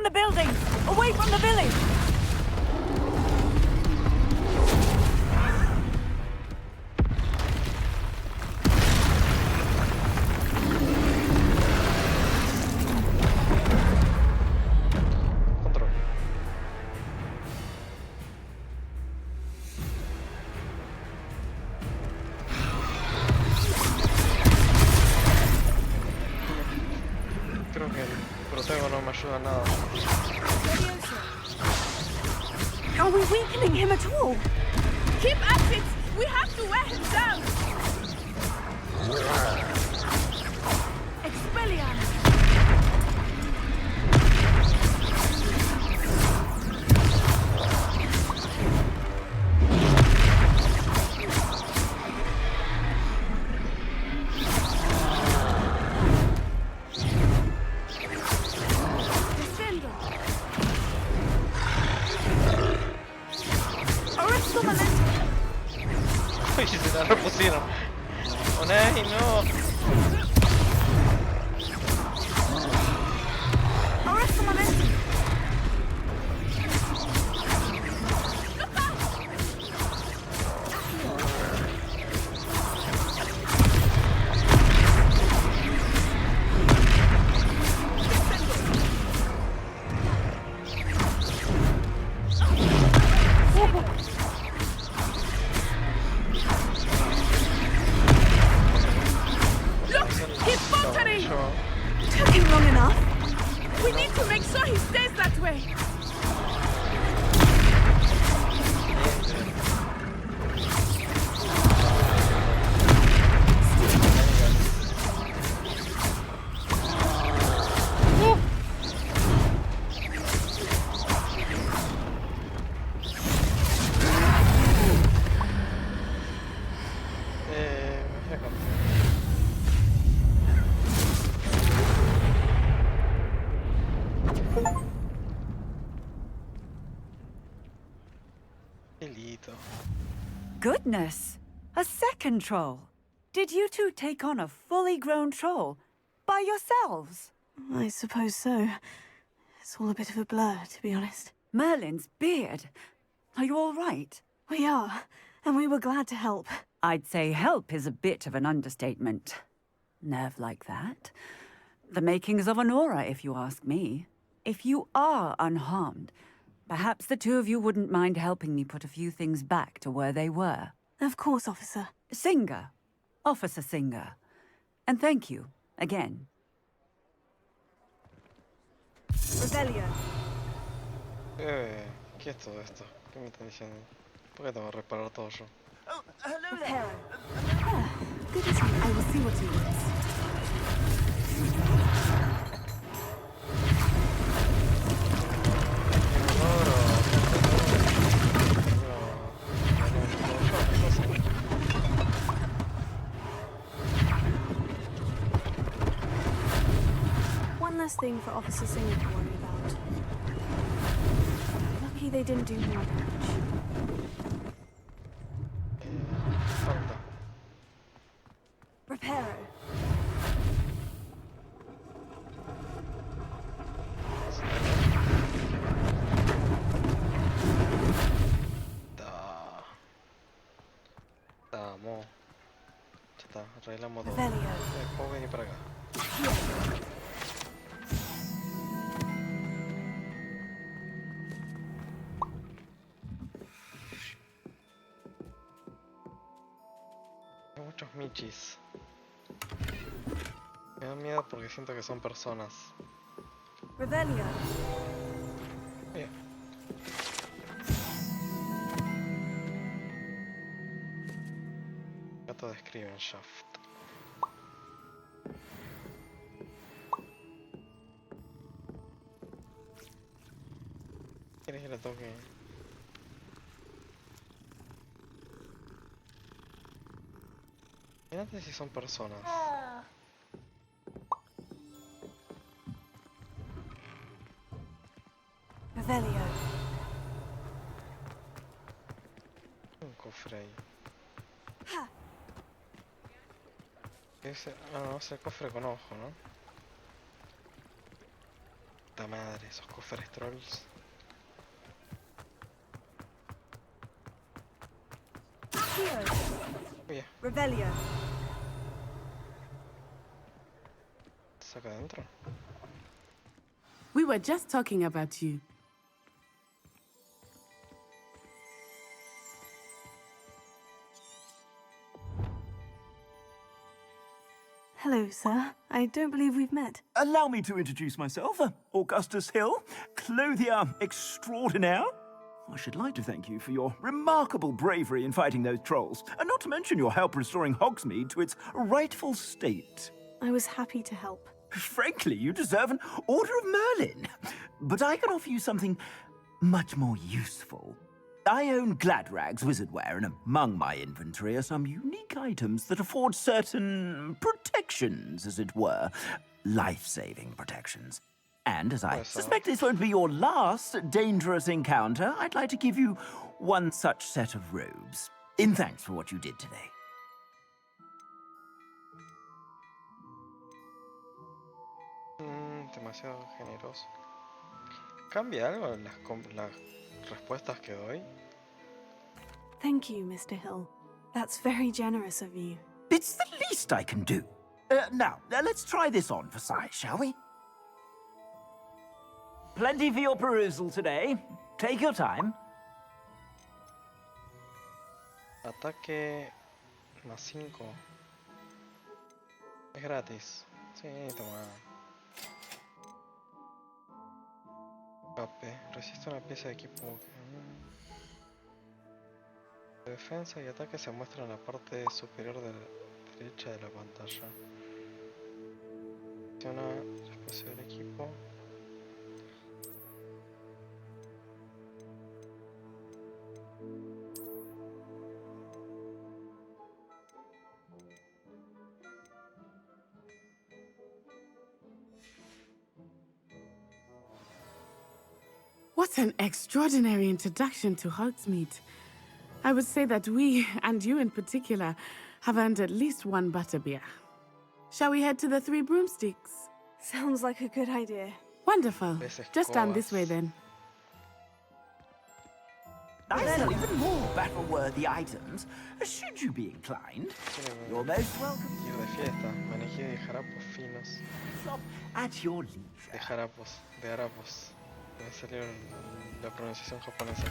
on the buildings! Away from the village! Creo que el protego no me ayuda en nada. Are we weakening him at all? Keep at it! We have to wear him down! Expelliarmus! Uy, se la repusieron. Oh, no. Took him long enough. We need to make sure he stays that way. Goodness! A second troll! Did you two take on a fully grown troll? By yourselves? I suppose so. It's all a bit of a blur, to be honest. Merlin's beard. Are you all right? We are, and we were glad to help. I'd say help is a bit of an understatement. Nerve like that. The makings of an aura, if you ask me. If you are unharmed, perhaps the two of you wouldn't mind helping me put a few things back to where they were. Of course, officer. Singer. Officer Singer. And thank you, again. Revelio. ¿Qué es todo esto? ¿Qué me están diciendo? ¿Por qué tengo que reparar todo yo? Oh, hello there. Good as you. I will see what he wants. One less thing for Officer Singer to worry about. Lucky they didn't do more damage. Reparo. Estamos. Ya está, arreglamos todo. Revelio. Puedo venir para acá. Hay muchos michis. Me da miedo porque siento que son personas. Revelio. Bien. Gato de Scriven Shaft. ¿Quieres que le toque? Fíjate si son personas. Revelio. Un cofre ahí. Ese, no, es el cofre con ojo, ¿no? Puta madre, esos cofres trolls. Oye, Revelio. saca adentro. We were just talking about you. Hello, sir. I don't believe we've met. Allow me to introduce myself. Augustus Hill, clothier extraordinaire. I should like to thank you for your remarkable bravery in fighting those trolls, and not to mention your help restoring Hogsmeade to its rightful state. I was happy to help. Frankly, you deserve an Order of Merlin. But I can offer you something much more useful. I own Gladrag's wizardware, and among my inventory are some unique items that afford certain protections, as it were. Life-saving protections. And as I suspect this won't be your last dangerous encounter, I'd like to give you one such set of robes, in thanks for what you did today. Demasiado generoso. ¿Cambia algo las respuestas que doy? Thank you, Mr. Hill. That's very generous of you. It's the least I can do. Now, let's try this on for size, shall we? Plenty for your perusal today. Take your time. Ataque más 5. Es gratis. Sí, toma. Escape. Resiste una pieza de equipo. Defensa y ataque se muestran en la parte superior de la derecha de la pantalla. Selecciona el espacio del equipo. What an extraordinary introduction to Hogsmeade. I would say that we, and you in particular, have earned at least one butterbeer. Shall we head to the Three Broomsticks? Sounds like a good idea. Wonderful. Just down this way then. I sell even more battle-worthy items, should you be inclined. You're most welcome. Ir de fiesta, manejé de jarapos finos. Stop at your leisure. De harapos. Me salió la pronunciación japonesa.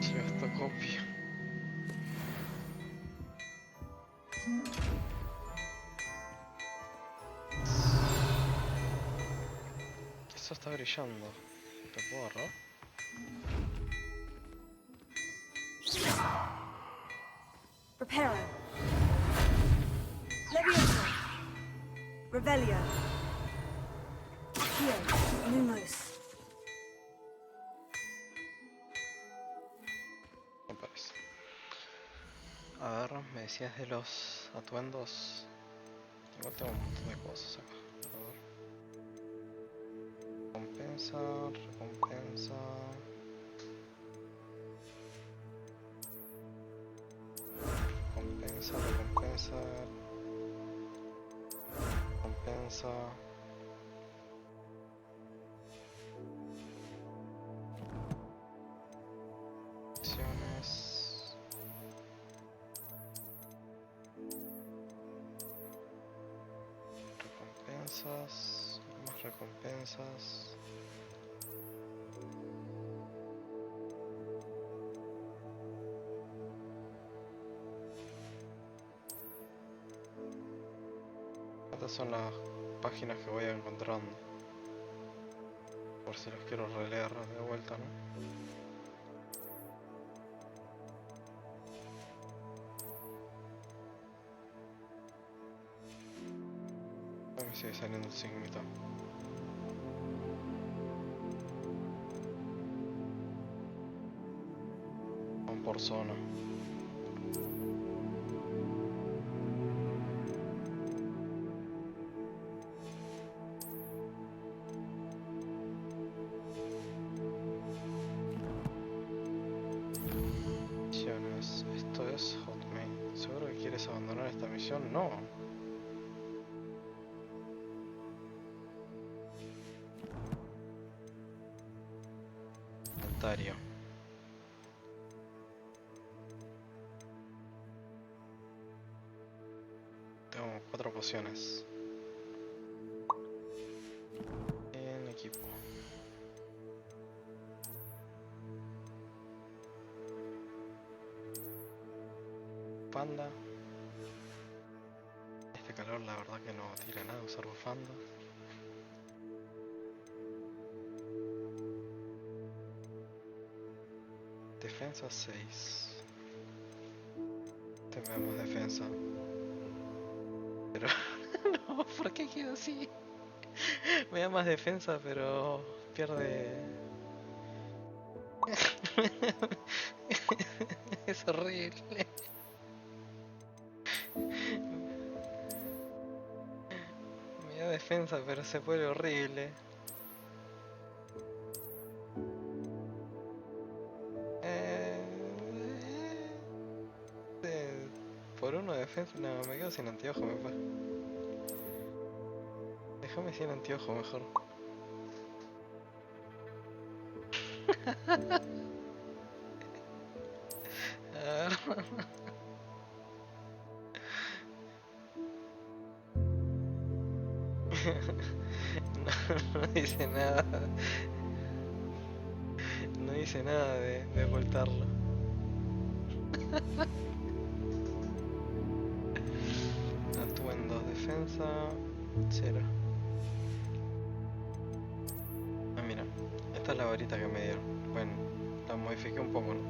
Yo esto copio. Eso está brillando. ¿Te puedo agarrar? Reparo. Leviosa. Revelio. Accio. Lumos. No parece. A ver, me decías de los atuendos. Igual tengo un montón de cosas acá. A ver. Recompensa. Acciones. Más recompensas. Estas son las páginas que voy encontrando. Por si los quiero releer de vuelta, ¿no? Me sigue saliendo el signito. Van por zona. Misiones. Esto es Hogttam. ¿Seguro que quieres abandonar esta misión? No. inventario. Tengo 4 pociones. En equipo. Bufanda. Este calor la verdad que no tira nada usar bufanda. Defensa 6. Tenemos defensa. Pero no, ¿por qué queda así? Me da más defensa, pero pierde. Es horrible. Me da defensa, pero se vuelve horrible. Por uno de defensa, no, me quedo sin anteojo, me pa. Déjame sin anteojo mejor. A ver. No dice nada. No dice nada de ocultarlo. Atuendo, defensa 0. Ah, mira, esta es la varita que me dieron. Bueno, la modifiqué un poco, ¿no?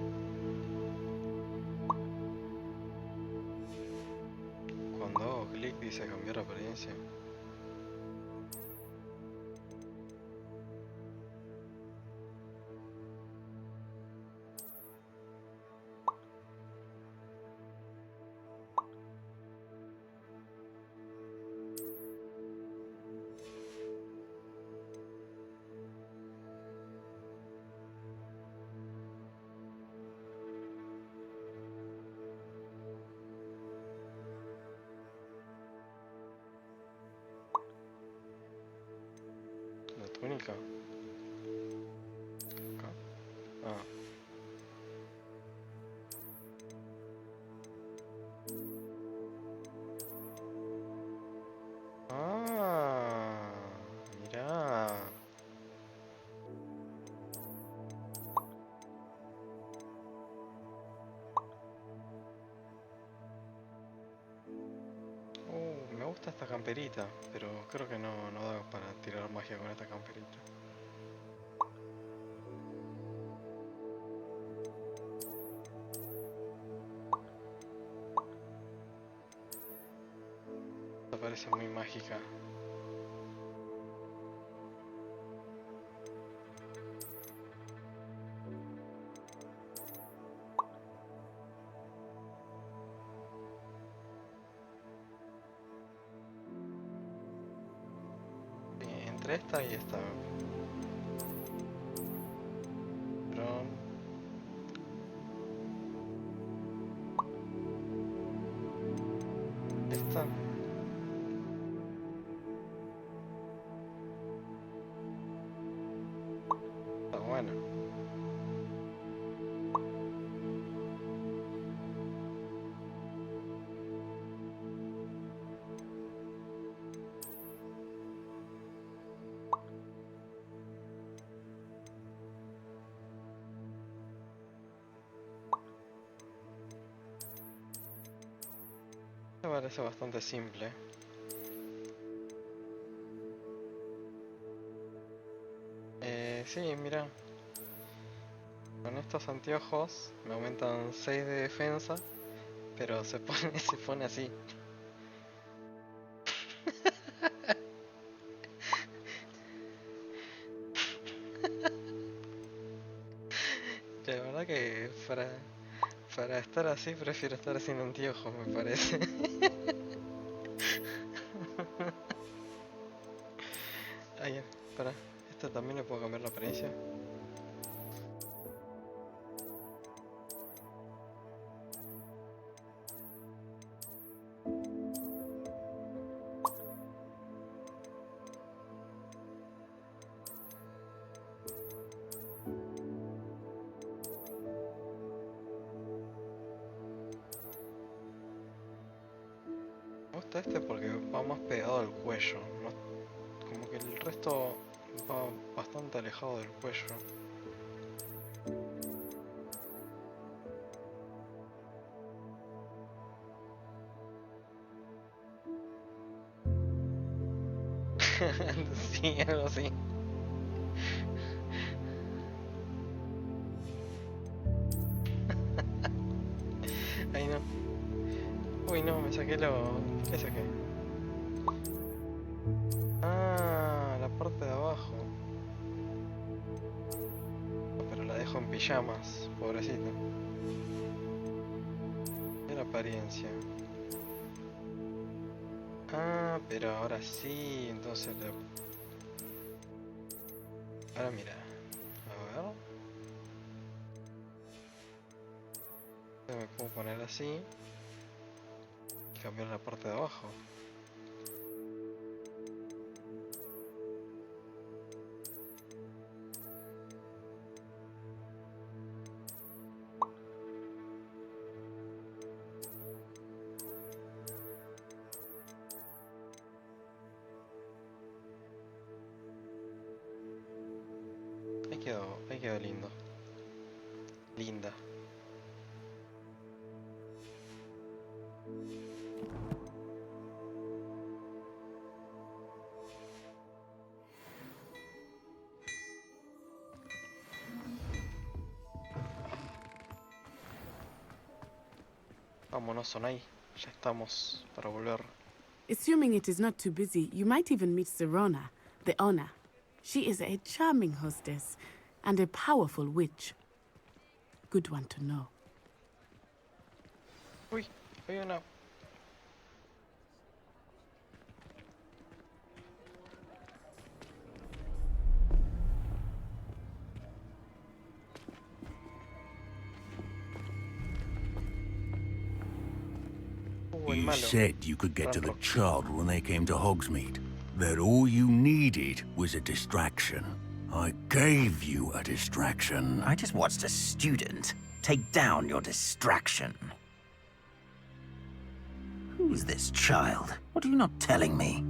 Cuando hago clic dice cambiar apariencia. La túnica. Acá. Ah. Ah, mira. Me gusta esta camperita, pero creo que no da para tirar magia con esta camperita. Esta parece muy mágica. Entre esta y esta. Pero... esta. Está buena. Me parece bastante simple. Sí, mira. Con estos anteojos me aumentan 6 de defensa, pero se pone así. La verdad que para estar así prefiero estar sin anteojos, me parece. Ay, para, ¿esto también le puedo cambiar la apariencia? Me gusta este porque va más pegado al cuello, como que el resto va bastante alejado del cuello. Sí, algo así. Ay no. Uy no, me saqué lo... ¿Qué saqué? Ah, la parte de abajo. Pero la dejo en pijamas, pobrecito. Mira la apariencia. Ah, pero ahora sí, entonces le... Ahora mira. A ver. Me puedo poner así. Y cambiar la parte de abajo. Ahí quedó lindo. Linda. Vámonos, Sonai. Ya estamos para volver. Assuming it is not too busy, you might even meet Serona, the owner. She is a charming hostess and a powerful witch. Good one to know. Uy, hay una... You said you could get to the child when they came to Hogsmeade. That all you needed was a distraction. I gave you a distraction. I just watched a student take down your distraction. Who's this child? What are you not telling me?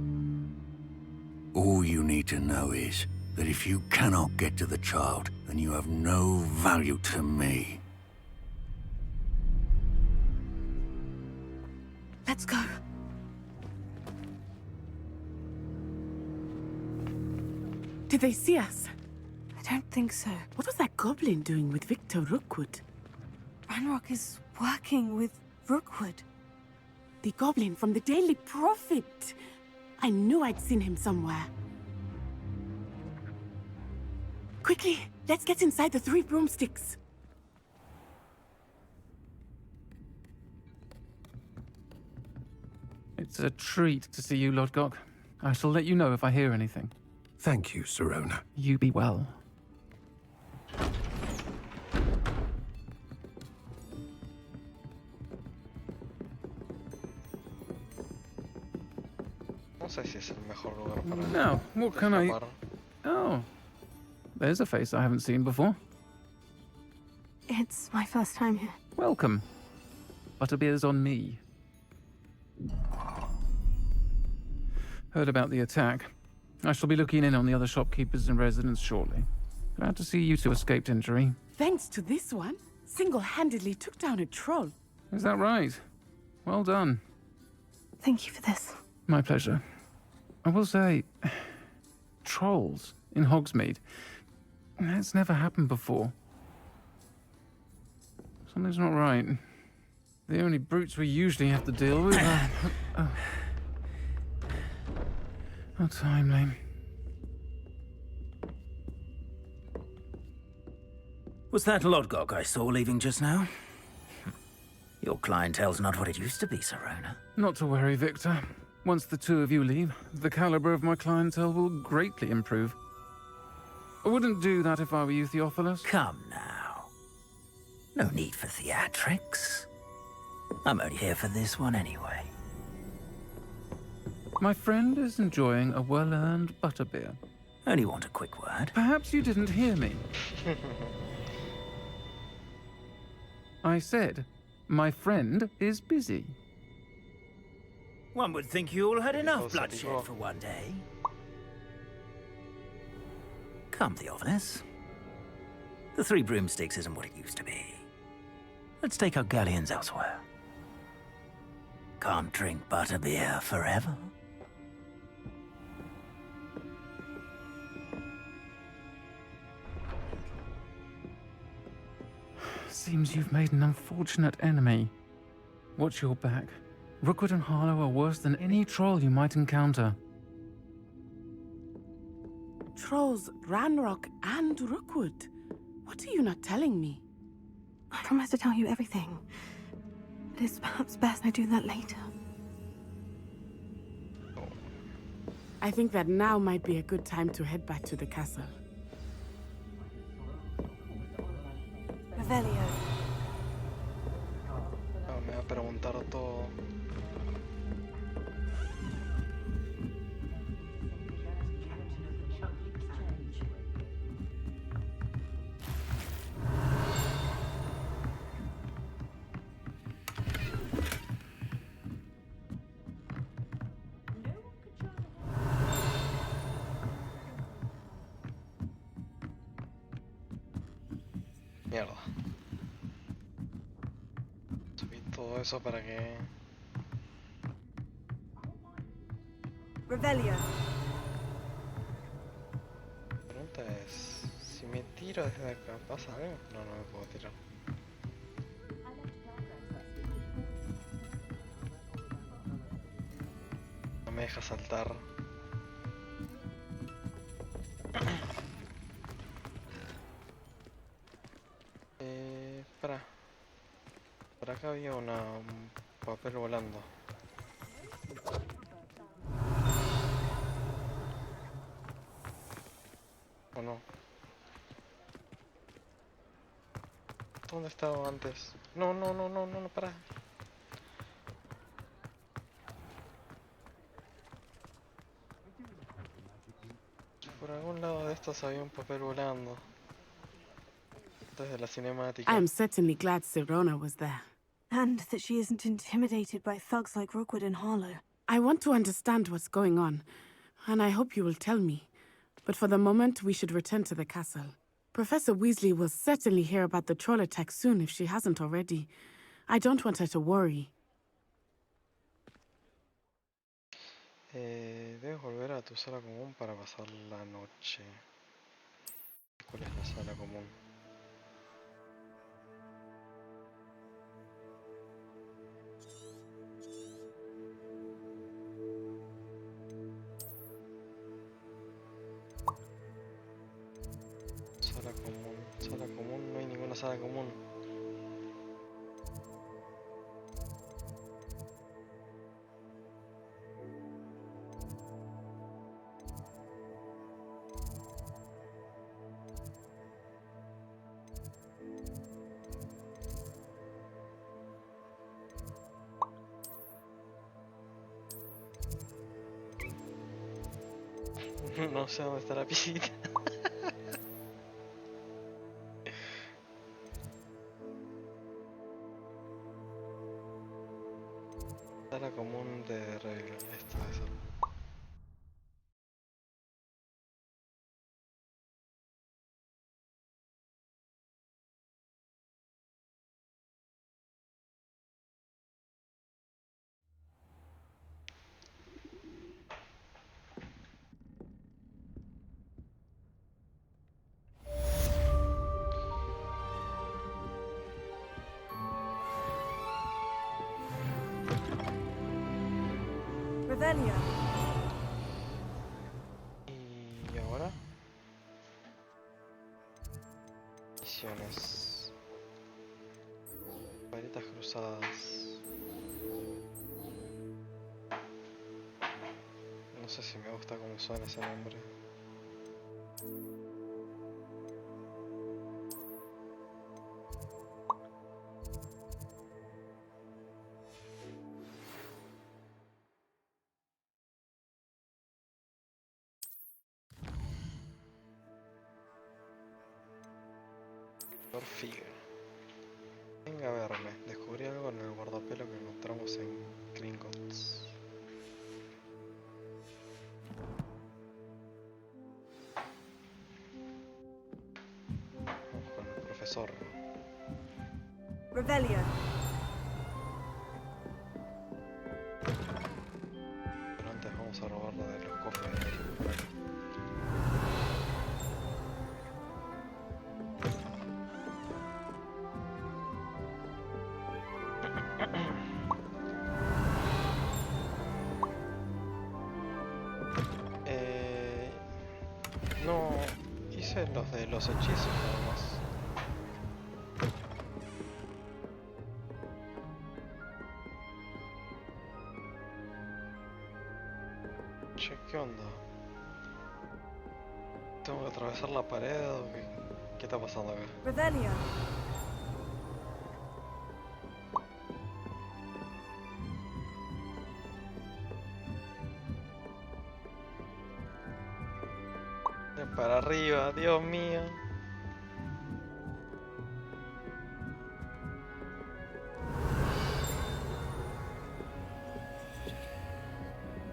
All you need to know is that if you cannot get to the child, then you have no value to me. Let's go. Did they see us? I don't think so. What was that goblin doing with Victor Rookwood? Ranrock is working with Rookwood. The goblin from the Daily Prophet. I knew I'd seen him somewhere. Quickly, let's get inside the 3 broomsticks. It's a treat to see you, Lodgok. I shall let you know if I hear anything. Thank you, Serona. You be well. No sé si es el mejor lugar para... Now, what can I... Oh, there's a face I haven't seen before. It's my first time here. Welcome. Butterbeer's on me. Heard about the attack. I shall be looking in on the other shopkeepers and residents shortly. Glad to see you two escaped injury. Thanks to this one, single-handedly took down a troll. Is that right? Well done. Thank you for this. My pleasure. I will say, trolls in Hogsmeade. That's never happened before. Something's not right. The only brutes we usually have to deal with are... Oh. How timely. Was that Lodgok I saw leaving just now? Your clientele's not what it used to be, Serona. Not to worry, Victor. Once the two of you leave, the caliber of my clientele will greatly improve. I wouldn't do that if I were you, Theophilus. Come now. No need for theatrics. I'm only here for this one anyway. My friend is enjoying a well-earned butterbeer. Only want a quick word. Perhaps you didn't hear me. I said, my friend is busy. One would think you all had enough bloodshed for one day. Come, Theophilus. The Three Broomsticks isn't what it used to be. Let's take our galleons elsewhere. Can't drink butterbeer forever. Seems you've made an unfortunate enemy. Watch your back. Rookwood and Harlow are worse than any troll you might encounter. Trolls, Ranrock, and Rookwood. What are you not telling me? I promise to tell you everything. But it's perhaps best I do that later. I think that now might be a good time to head back to the castle. Revelio. Me va a preguntar todo. Mierda. Subí todo eso para que... Revelio. La pregunta es... Si me tiro desde acá, ¿pasa algo? No, no me puedo tirar. No me deja saltar. Espera. Por acá había un papel volando. ¿O no? ¿Dónde estaba antes? No, no, no, no, no, no, para. Por algún lado de estos había un papel volando. Desde la cinemática. I am certainly glad Sirona was there. And that she isn't intimidated by thugs like Rookwood and Harlow. I want to understand what's going on, and I hope you will tell me. But for the moment, we should return to the castle. Professor Weasley will certainly hear about the troll attack soon if she hasn't already. I don't want her to worry. Debes volver a tu sala común para pasar la noche. ¿Cuál es la sala común? Sala común, no hay ninguna sala común. No sé dónde está la piscina. Sala común de regla. Esta es. Revelio. ¿Y ahora? Misiones. Varitas cruzadas. No sé si me gusta cómo suena ese nombre. Figure. Venga a verme. Descubrí algo en el guardapelo que encontramos en Gringotts. zorro. Revelio. Pero antes vamos a robarlo de los cofres de ahí. No, hice los de los hechizos nada más. Che, ¿qué onda? ¿Tengo que atravesar la pared o qué está pasando acá? Revelio. Para arriba, Dios mío.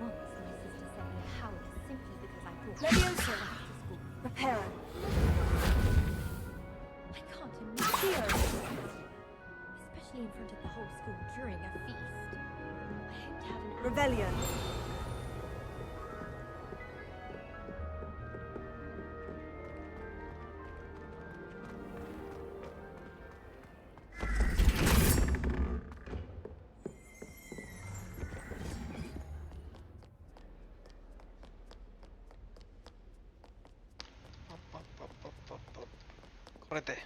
Once my sister sent me a howler simply because I thought Leviosa. after school. Reparo. I can't imagine. Especially in front of the whole school during a feast. I hope to have an Revelio. Correte.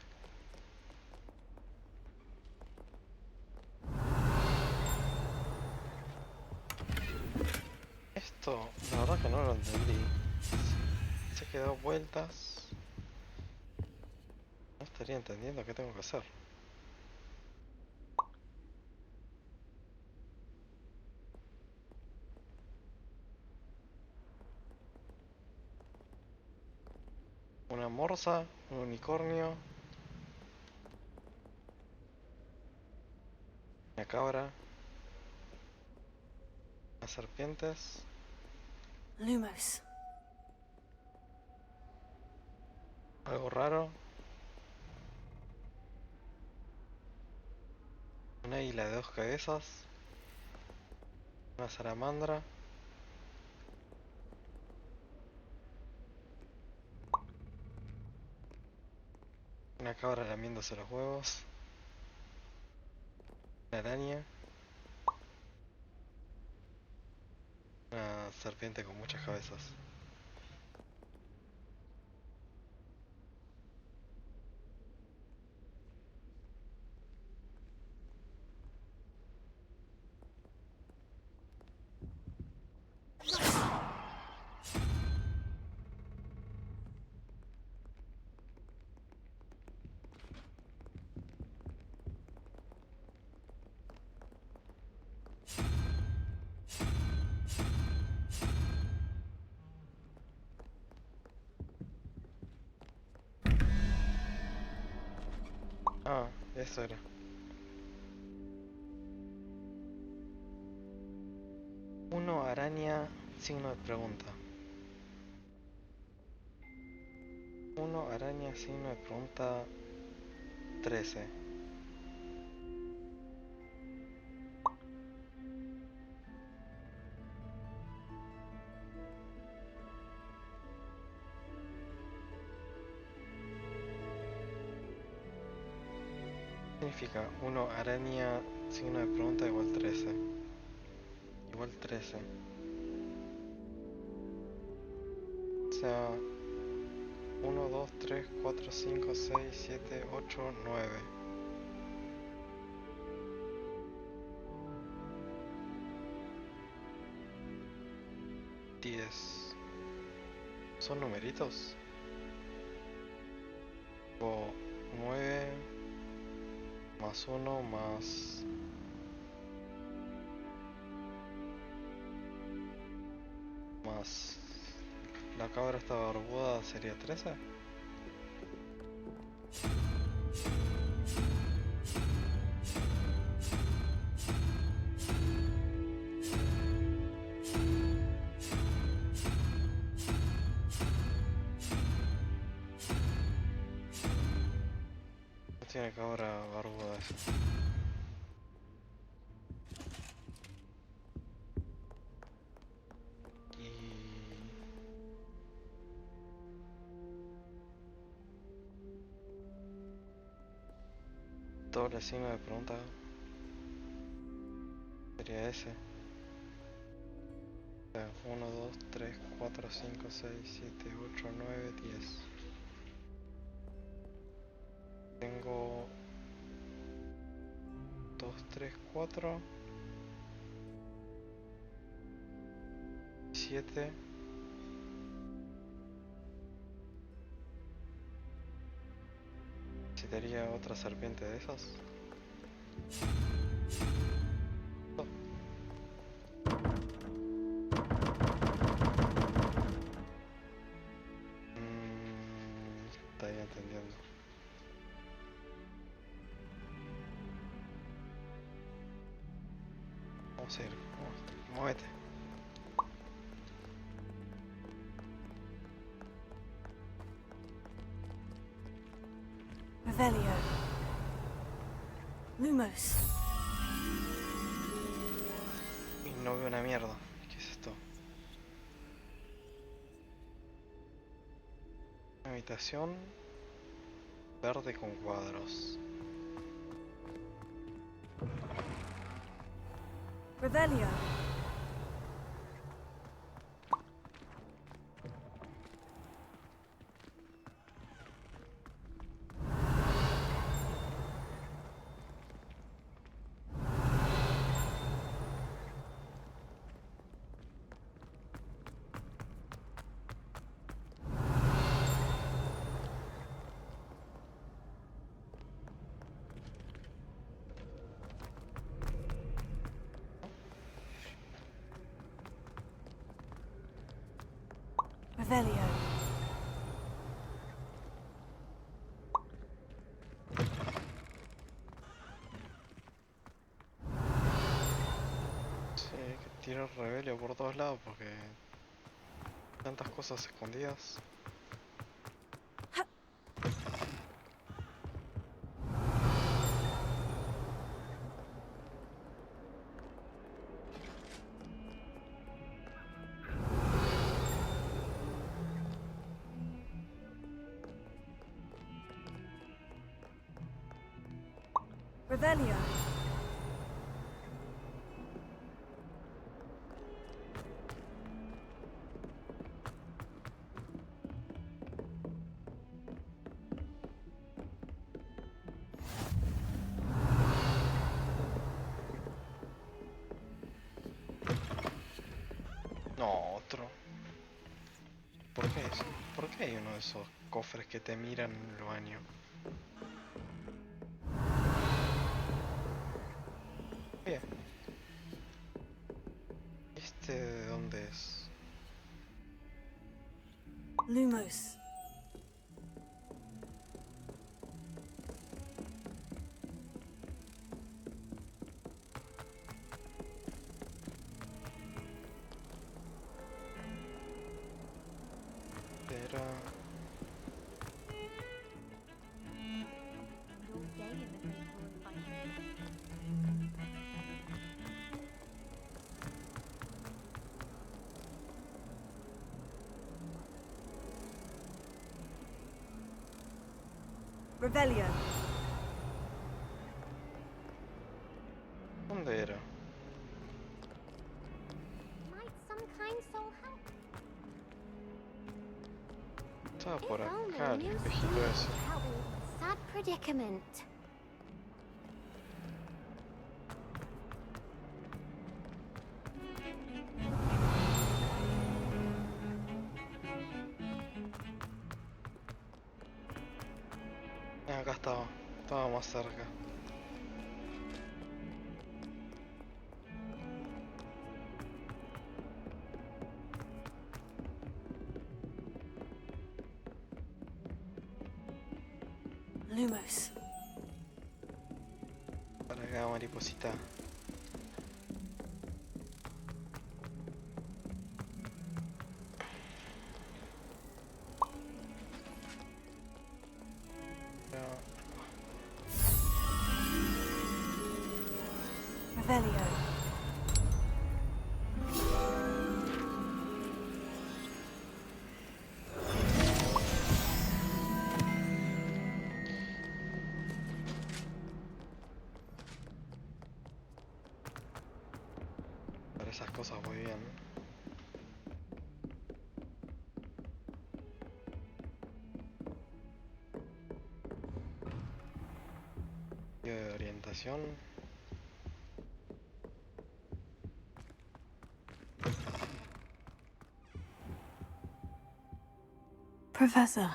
Esto, la verdad que no lo entendí. Se quedó vueltas. No estaría entendiendo qué tengo que hacer. Una morsa, un unicornio, una cabra, unas serpientes, Lumos. algo raro, una águila de 2 cabezas, una salamandra, una cabra lamiéndose los huevos, una araña, una serpiente con muchas cabezas. Ah, eso era. Uno, araña, signo de pregunta. Uno, araña, signo de pregunta 13. Significa 1 araña signo de pregunta igual 13. Igual 13. O sea, 1, 2, 3, 4, 5, 6, 7, 8, 9. 10. ¿Son numeritos? O 9 más 1 más la cabra esta barbuda sería 13. cabra barbuda esa. Doble signo de pregunta. Sería ese. O sea, 1, 2, 3, 4, 5, 6, 7, 8, 9, 10. Tengo 2, 3, 4, 7. ¿Necesitaría otra serpiente de esas? No. Estaría entendiendo. Vamos a ir. Muévete. Revelio. Lumos. Y no veo una mierda. ¿Qué es esto? Una habitación verde con cuadros. Revelio. Revelio. Sí, hay que tirar Revelio por todos lados porque tantas cosas escondidas. Revelio. No, otro. ¿Por qué eso? ¿Por qué hay uno de esos cofres que te miran en el baño? Bien. ¿Este de dónde es? Lumos. Era... Revelio. ¿Dónde era? Might some kind soul help? Estaba por If acá only el you espejito see ese. how in a sad predicament. Acá estaba. Estaba más cerca. Lumos. Para acá, mariposita. Ya. Revelio. Para esas cosas voy bien. De orientación. Professor,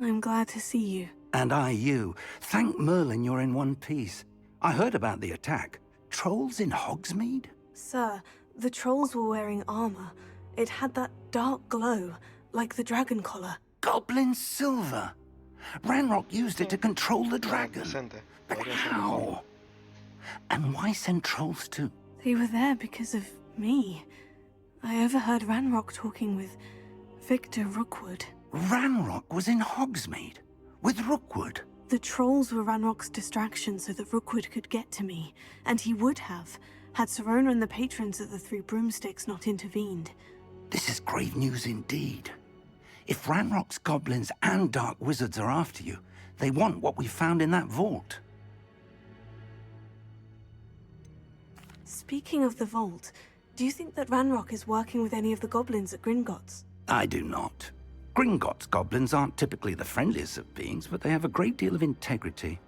I'm glad to see you. And I you. Thank Merlin you're in one piece. I heard about the attack. Trolls in Hogsmeade? Sir, the trolls were wearing armor. It had that dark glow, like the dragon collar. Goblin silver. Ranrock used it to control the dragon. But how? And why send trolls too? They were there because of me. I overheard Ranrock talking with Victor Rookwood. Ranrock was in Hogsmeade? With Rookwood? The trolls were Ranrock's distraction so that Rookwood could get to me, and he would have, had Serona and the patrons of the Three Broomsticks not intervened. This is grave news indeed. If Ranrock's goblins and dark wizards are after you, they want what we found in that vault. Speaking of the vault, do you think that Ranrock is working with any of the goblins at Gringotts? I do not. Gringotts goblins aren't typically the friendliest of beings, but they have a great deal of integrity.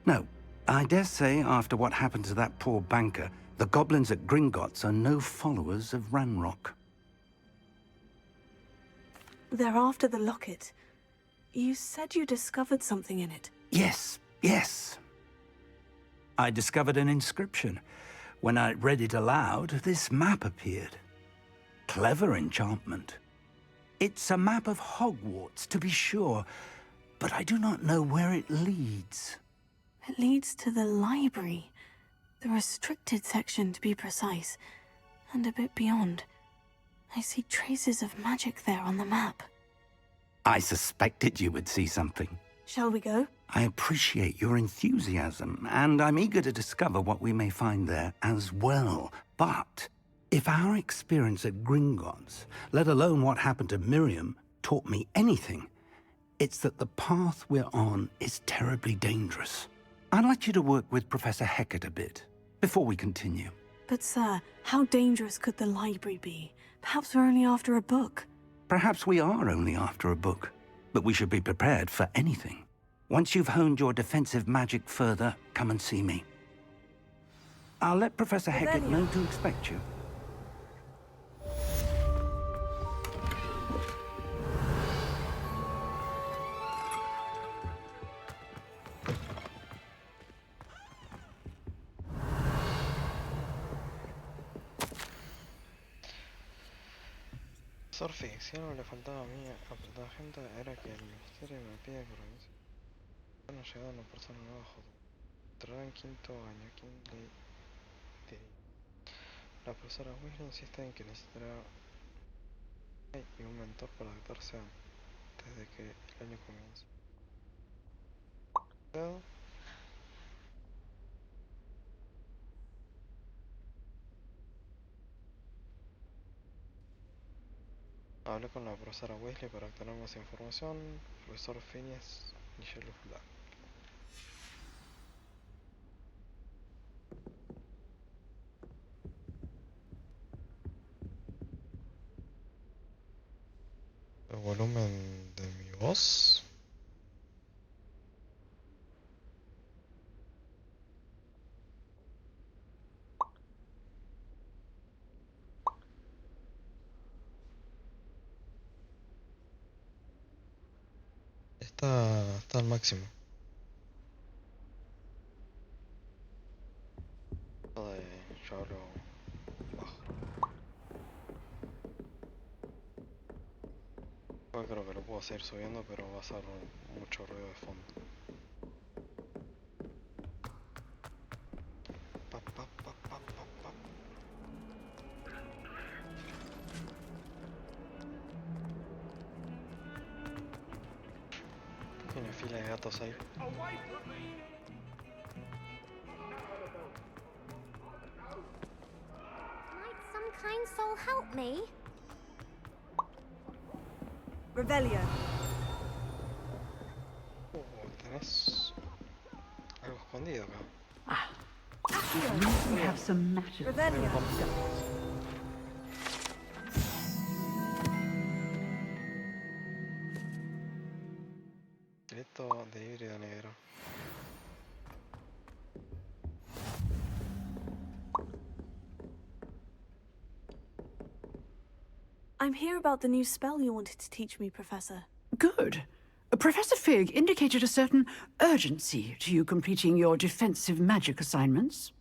No, I dare say after what happened to that poor banker, the goblins at Gringotts are no followers of Ranrock. They're after the locket. You said you discovered something in it. Yes, yes. I discovered an inscription. When I read it aloud, this map appeared. Clever enchantment. It's a map of Hogwarts, to be sure, but I do not know where it leads. It leads to the library. The restricted section, to be precise. And a bit beyond. I see traces of magic there on the map. I suspected you would see something. Shall we go? I appreciate your enthusiasm, and I'm eager to discover what we may find there as well. But if our experience at Gringotts, let alone what happened to Miriam, taught me anything, it's that the path we're on is terribly dangerous. I'd like you to work with Professor Hecat a bit, before we continue. But sir, how dangerous could the library be? Perhaps we're only after a book. Perhaps we are only after a book, but we should be prepared for anything. Once you've honed your defensive magic further, come and see me. I'll let Professor Hecat know to expect you. Surfing, si algo le faltaba a mí a tanta gente era que el misterio me pide que organice. Bueno, llegado una persona nueva a Hogwarts. Entrará en quinto año, La profesora Weasley insiste en que necesitará y un mentor para adaptarse antes de que el año comience. Hablé con la profesora Weasley para obtener más información. Profesor Phineas y Yellow Black. El volumen de mi voz. Está al máximo. Yo hablo bajo. Yo creo que lo puedo seguir subiendo, pero va a ser mucho ruido de fondo. Hay una fila de gatos ahí. kind soul help me? Revelio. Tenés algo escondido acá. At least we have some matter. Revelio. Grito de híbrido negro. I'm here about the new spell you wanted to teach me, Professor. Good. Professor Fig indicated a certain urgency to you completing your defensive magic assignments.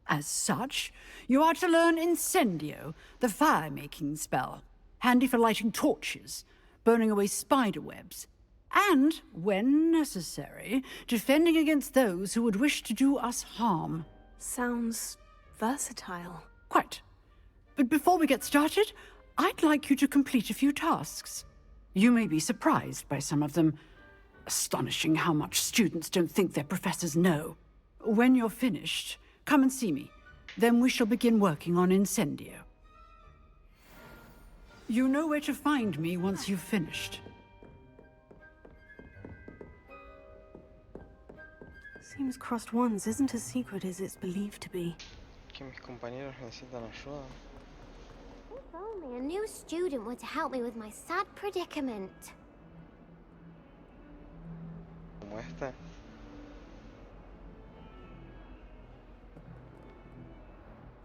As such, you are to learn Incendio, the fire-making spell, handy for lighting torches, burning away spider webs, and, when necessary, defending against those who would wish to do us harm. Sounds versatile. Quite. But before we get started, I'd like you to complete a few tasks. You may be surprised by some of them. Astonishing how much students don't think their professors know. When you're finished, come and see me. Then we shall begin working on Incendio. You know where to find me once you've finished. Seems crossed ones isn't as secret as it's believed to be. Que mis compañeros necesitan ayuda. If only a new student were to help me with my sad predicament. Como este.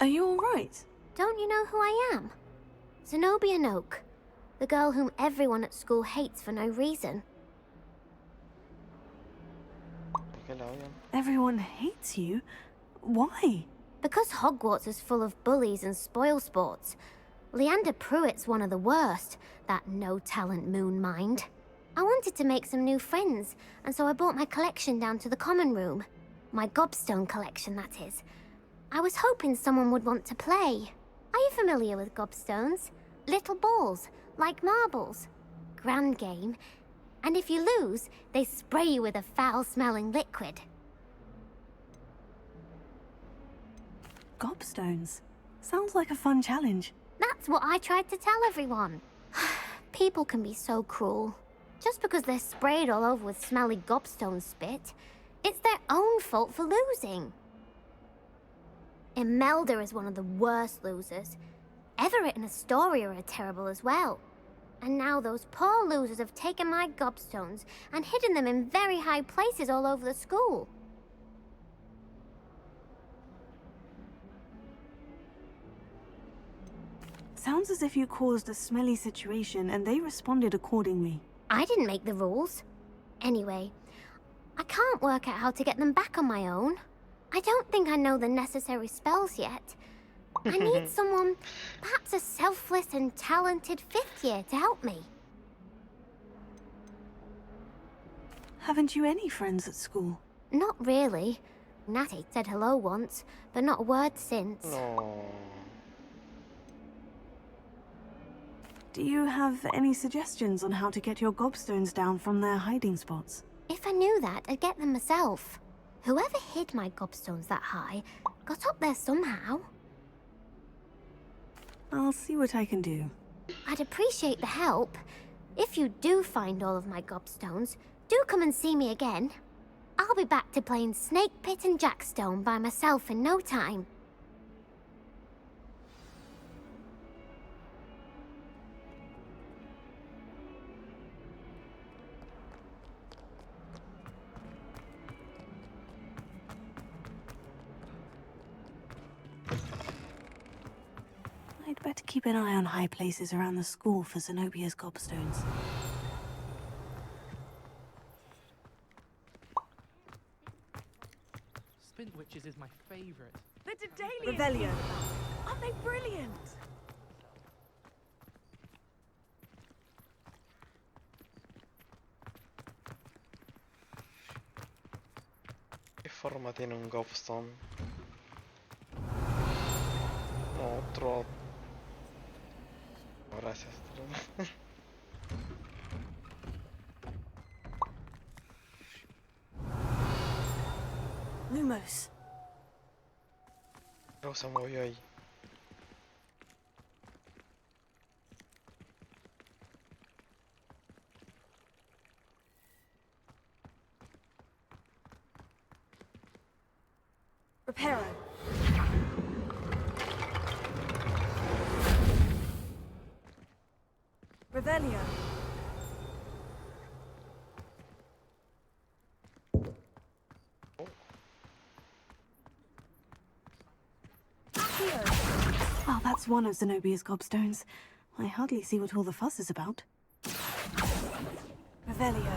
Are you alright? Don't you know who I am? Zenobia Noak, the girl whom everyone at school hates for no reason. Everyone hates you? Why? Because Hogwarts is full of bullies and spoilsports. Leander Pruitt's one of the worst, that no-talent moon mind. I wanted to make some new friends, and so I brought my collection down to the common room. My gobstone collection, that is. I was hoping someone would want to play. Are you familiar with gobstones? Little balls, like marbles. Grand game. And if you lose, they spray you with a foul-smelling liquid. Gobstones. Sounds like a fun challenge. That's what I tried to tell everyone. People can be so cruel. Just because they're sprayed all over with smelly gobstone spit, it's their own fault for losing. Imelda is one of the worst losers. Everett and Astoria are terrible as well. And now those poor losers have taken my gobstones and hidden them in very high places all over the school. Sounds as if you caused a smelly situation and they responded accordingly. I didn't make the rules. Anyway, I can't work out how to get them back on my own. I don't think I know the necessary spells yet. I need someone, perhaps a selfless and talented fifth year to help me. Haven't you any friends at school? Not really. Natty said hello once, but not a word since. No. Do you have any suggestions on how to get your gobstones down from their hiding spots? If I knew that, I'd get them myself. Whoever hid my gobstones that high got up there somehow. I'll see what I can do. I'd appreciate the help. If you do find all of my gobstones, do come and see me again. I'll be back to playing Snake Pit and Jackstone by myself in no time. I'd better keep an eye on high places around the school for Zenobia's gobstones. Spintwitches is my favorite. The Daedalian! Revelio. Aren't they brilliant? ¿Qué forma tiene un gobstone? Otro. Gracias. Lumos. Algo se movió ahí. Hero. Revelio. Oh, that's one of Zenobia's gobstones. I hardly see what all the fuss is about. Revelio.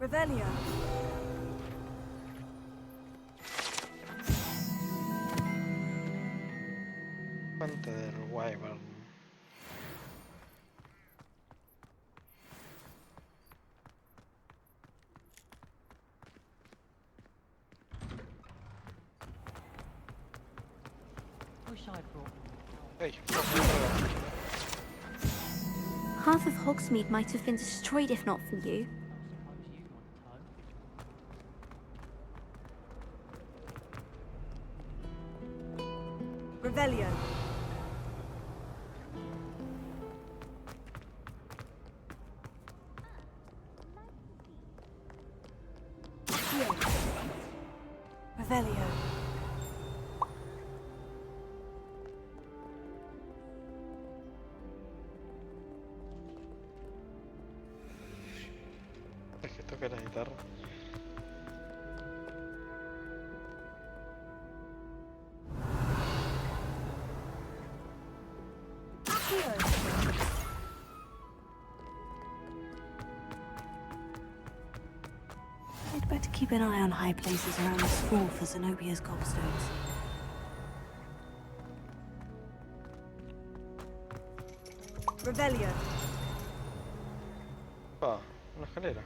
Revelio. Puente del Wyvern. Wish I'd brought. Hey, Half of Hogsmeade might have been destroyed if not for you. Revelio. Revelio. es que toca la guitarra. I'd better keep an eye on high places around the school for Zenobia's gobstones. Revelio. Ah, una escalera.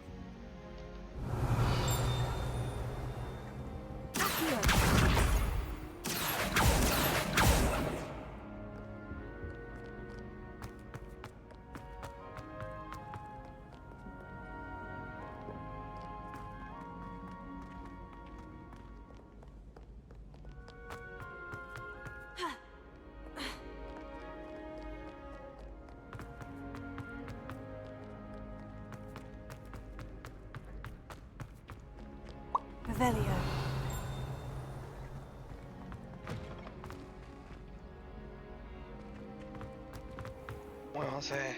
Revelio. Muévanse.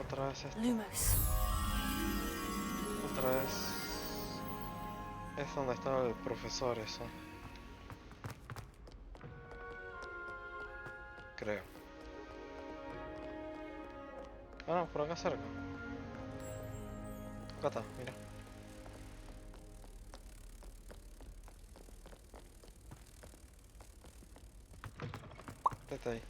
Otra vez esto. Lumos. Otra vez. Es donde estaba el profesor eso. Creo. Ah, no, por acá cerca. Acá está, mira. Vete ahí.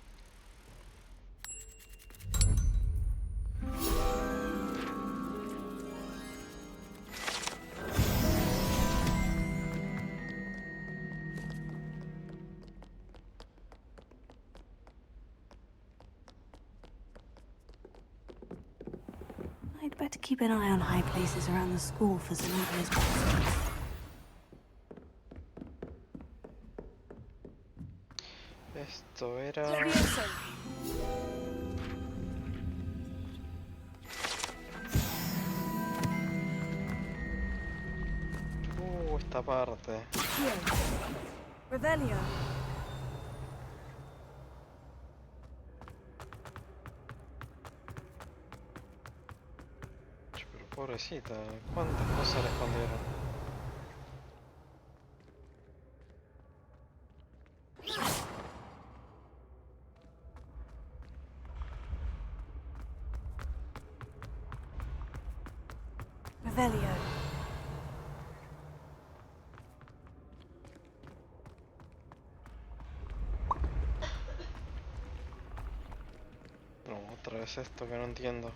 I'd better keep an eye on high places around the school for Zenobia's gobstones. Esto era... esta parte. Revelio. Pero pobrecita, ¿cuántas cosas le escondieron? Revelio. No, otra vez esto que no entiendo.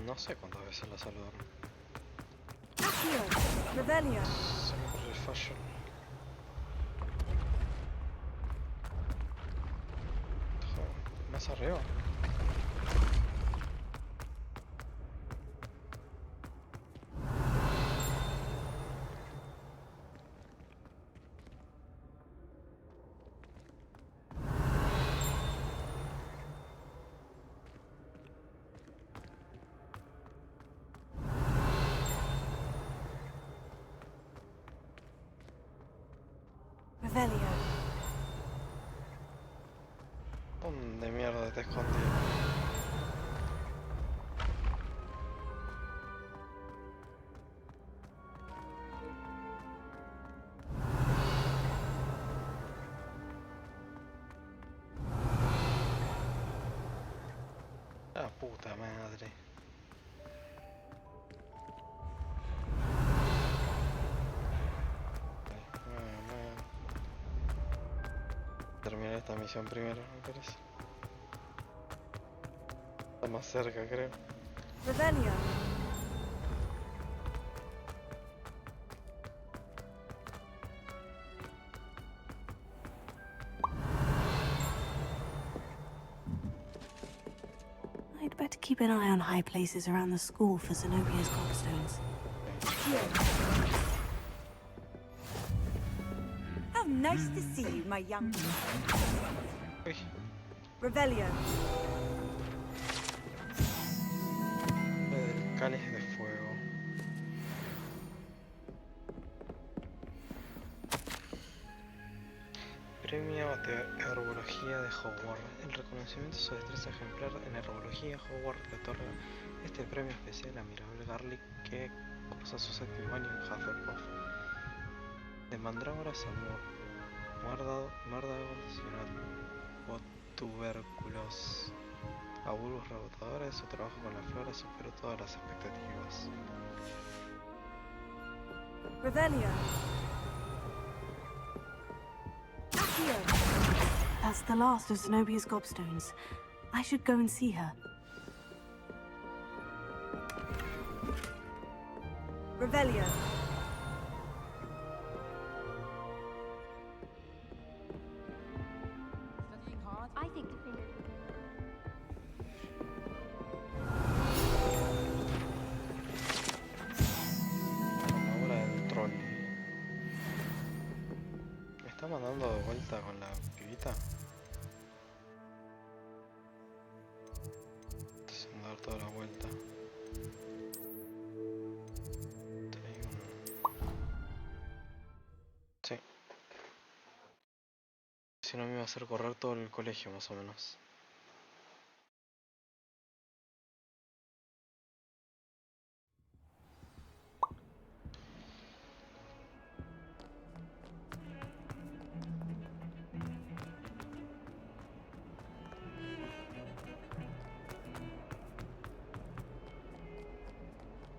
No sé cuántas veces la saludaron. Revelio. Se me ocurre el fallo. Más arriba. Revelio. ¿Dónde mierda te escondí? La puta madre. Terminar esta misión primero, me parece. Está más cerca, creo. Revelio. I'd better keep an eye on high places around the school for Zenobia's gobstones. How nice to see you, my young Revelio. El cáliz de fuego. Premio de herbología de Hogwarts. El reconocimiento de su destreza ejemplar en herbología Hogwarts le otorga este premio especial a Mirabel Garlic, que cursa su séptimo año en Hufflepuff. De mandrágoras amor, muérdagos y tubérculos a bulbos rebotadores, su trabajo con la flora superó todas las expectativas. Revelio. That's the last of Zenobia's gobstones. I should go and see her. Revelio. Studying hard? I think to finish. Armadura del troll. ¿Me está mandando de vuelta con la pibita? Sin dar toda la vuelta. Sí. Si no me iba a hacer correr todo el colegio más o menos.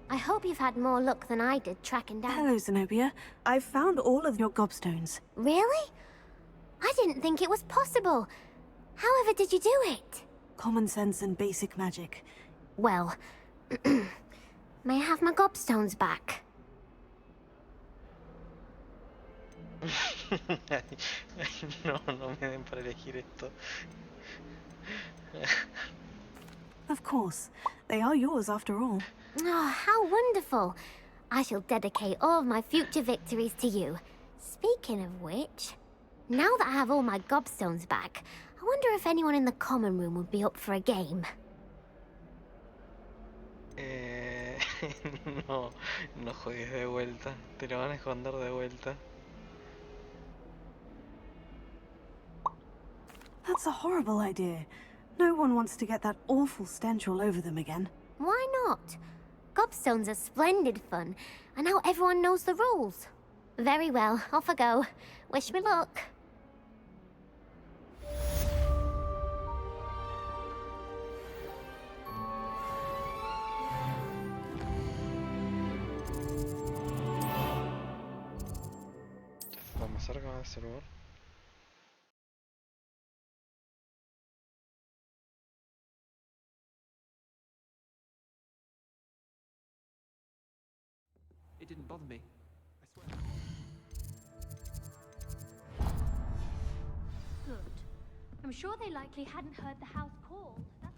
I hope you've had more luck than I did tracking down... Hello, Zenobia. I've found all of your gobstones. Really? I didn't think it was possible. However did you do it? Common sense and basic magic. Well, may I have my gobstones back? No me den para elegir esto. Of course. They are yours after all. Oh, how wonderful. I shall dedicate all of my future victories to you. Speaking of which, now that I have all my gobstones back, I wonder if anyone in the common room would be up for a game. No juegues de vuelta. Te lo van a esconder de vuelta. That's a horrible idea. No one wants to get that awful stench all over them again. Why not? Gobstones are splendid fun, and now everyone knows the rules. Very well, off I go. Wish me luck. ¿Está más cerca de ese lugar? It didn't bother me. I swear. Good. I'm sure they likely hadn't heard the house call. That's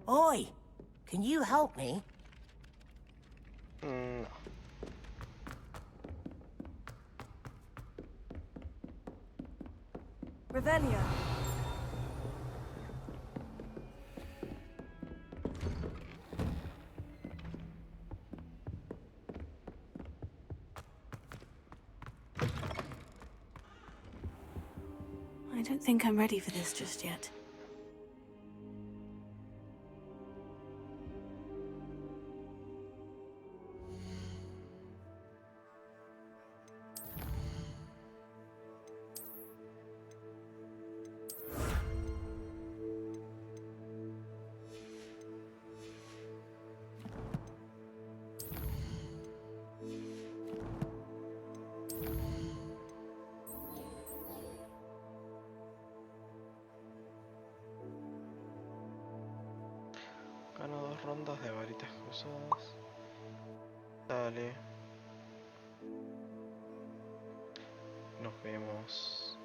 Oi! Can you help me? No. Revelio. I don't think I'm ready for this just yet. Gano 2 rondas de varitas cruzadas. Dale. Nos vemos.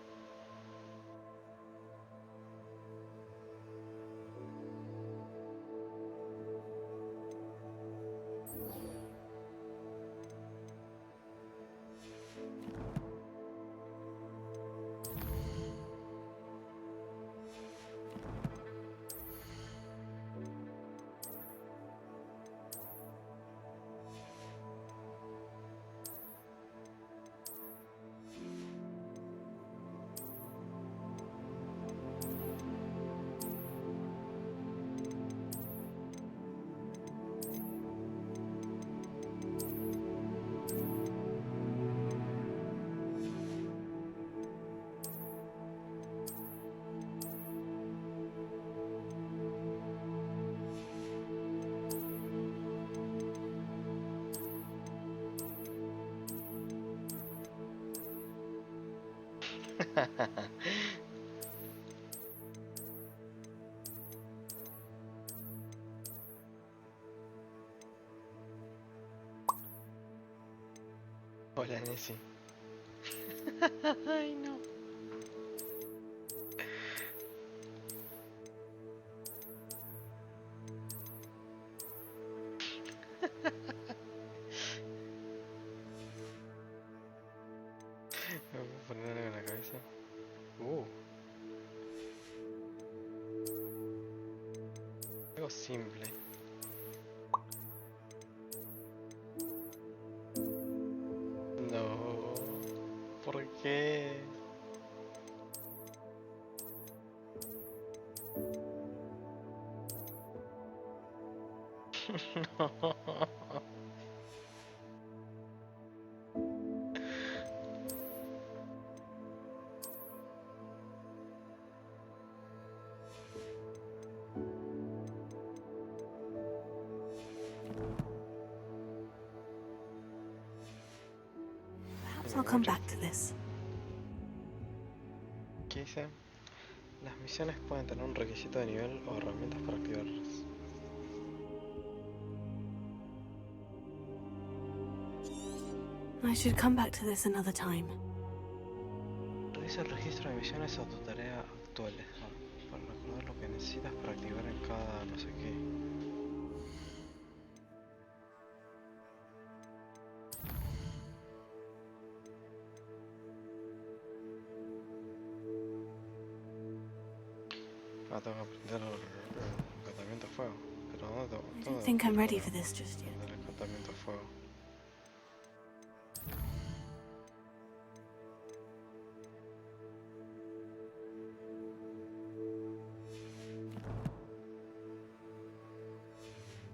Hola, Nessie. Ay, no. Me voy a poner algo en la cabeza. Algo simple. No. ¿Por qué? No. Perhaps I'll come back to this. ¿Qué dice? Las misiones pueden tener un requisito de nivel o herramientas para activarlas. I should come back to this another time. Revisa el registro de misiones o tu tarea actuales para recordar lo que necesitas para activar en cada no sé qué. Tengo que aprender el encantamiento de fuego. Pero ¿dónde I don't think I'm ready for this just yet. el encantamiento de fuego?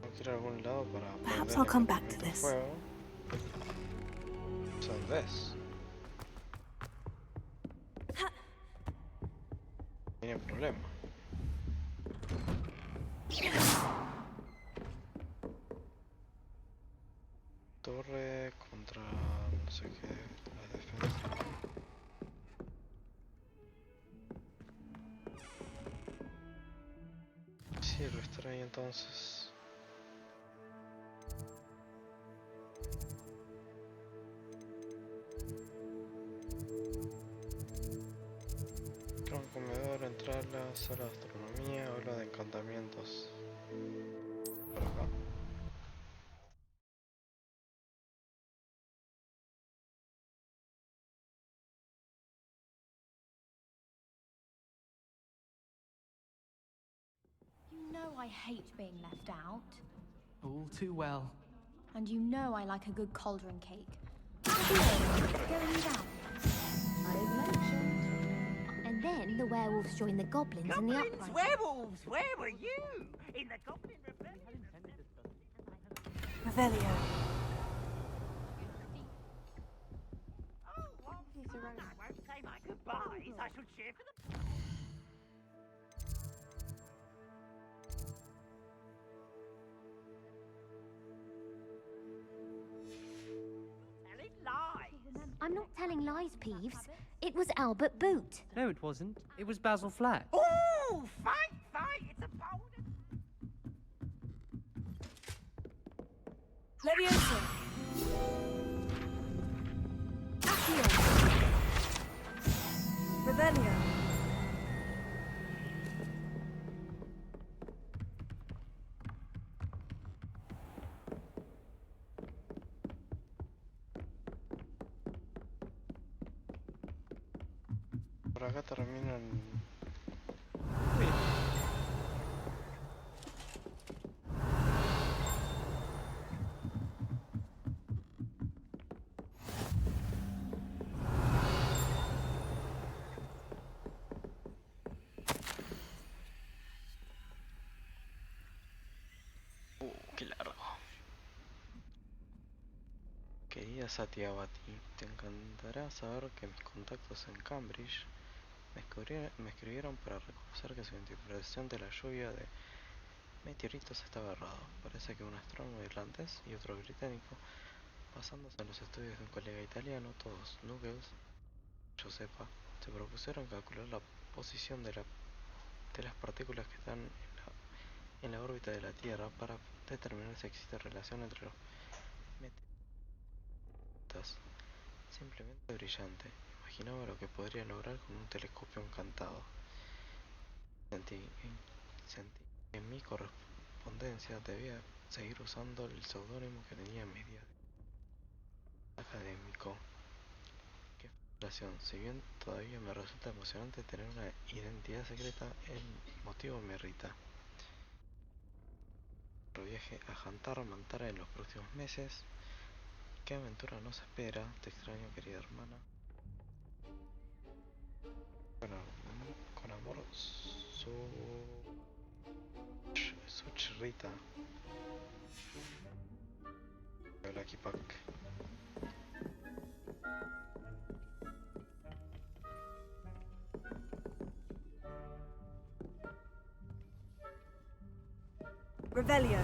Tengo que ir a algún lado para Perhaps aprender I'll el come back to encantamiento de this. fuego. So this. Tiene problema. Torre contra no sé qué, la defensa. Sí, lo estará ahí entonces. Claro, profesora de astronomía habla de encantamientos. Por acá. You know I hate being left out. All too well. And you know I like a good cauldron cake. Going down. I've mentioned. And then the werewolves join the goblins in the uprising. Werewolves! Where were you? In the Goblin Rebellion? Revelio. Oh, well, I won't say my goodbyes. I shall cheer for the... Telling lies. I'm not telling lies, Peeves. It was Albert Boot. No, it wasn't. It was Basil Flat. Oh, fight! It's a bold... Leviosa. Accio. Revelio. Por acá terminan. Qué largo. Querida Satyavati, te encantará saber que mis contactos en Cambridge me escribieron para reconocer que su interpretación de la lluvia de meteoritos estaba errado. Parece que un astrónomo irlandés y otro británico, basándose en los estudios de un colega italiano, todos nuggets, yo sepa, se propusieron calcular la posición de las partículas que están en la órbita de la Tierra para determinar si existe relación entre los meteoritos. Simplemente brillante. Imaginaba lo que podría lograr con un telescopio encantado. Sentí que en mi correspondencia debía seguir usando el seudónimo que tenía en mis días académico. Qué frustración. Si bien todavía me resulta emocionante tener una identidad secreta, el motivo me irrita. Otro viaje a Hogttam en los próximos meses. ¿Qué aventura nos espera? Te extraño, querida hermana. Bueno, con amor, su chirrita. Lucky Pack. Revelio.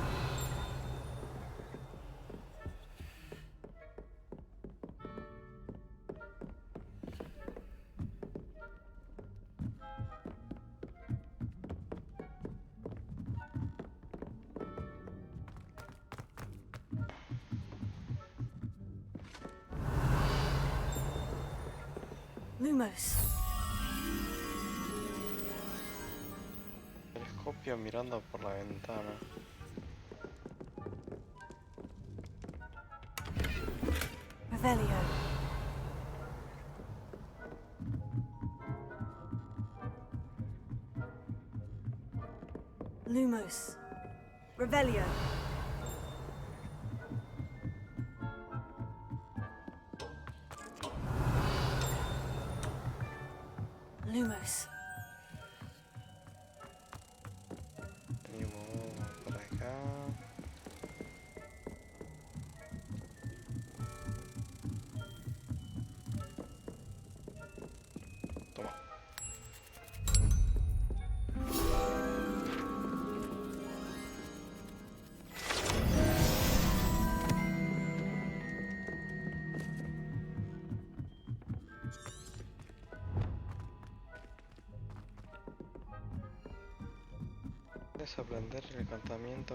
Lumos. Telescopio mirando por la ventana. Revelio. Lumos. Revelio. Lumos. Venimos por acá. Toma. ¿Quieres aprender el encantamiento?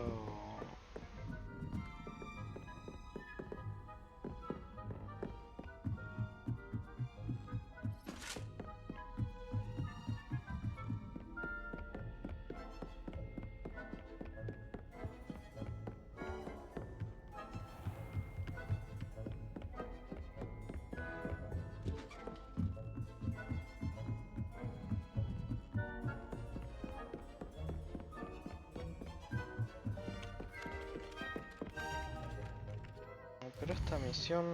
Pero esta misión...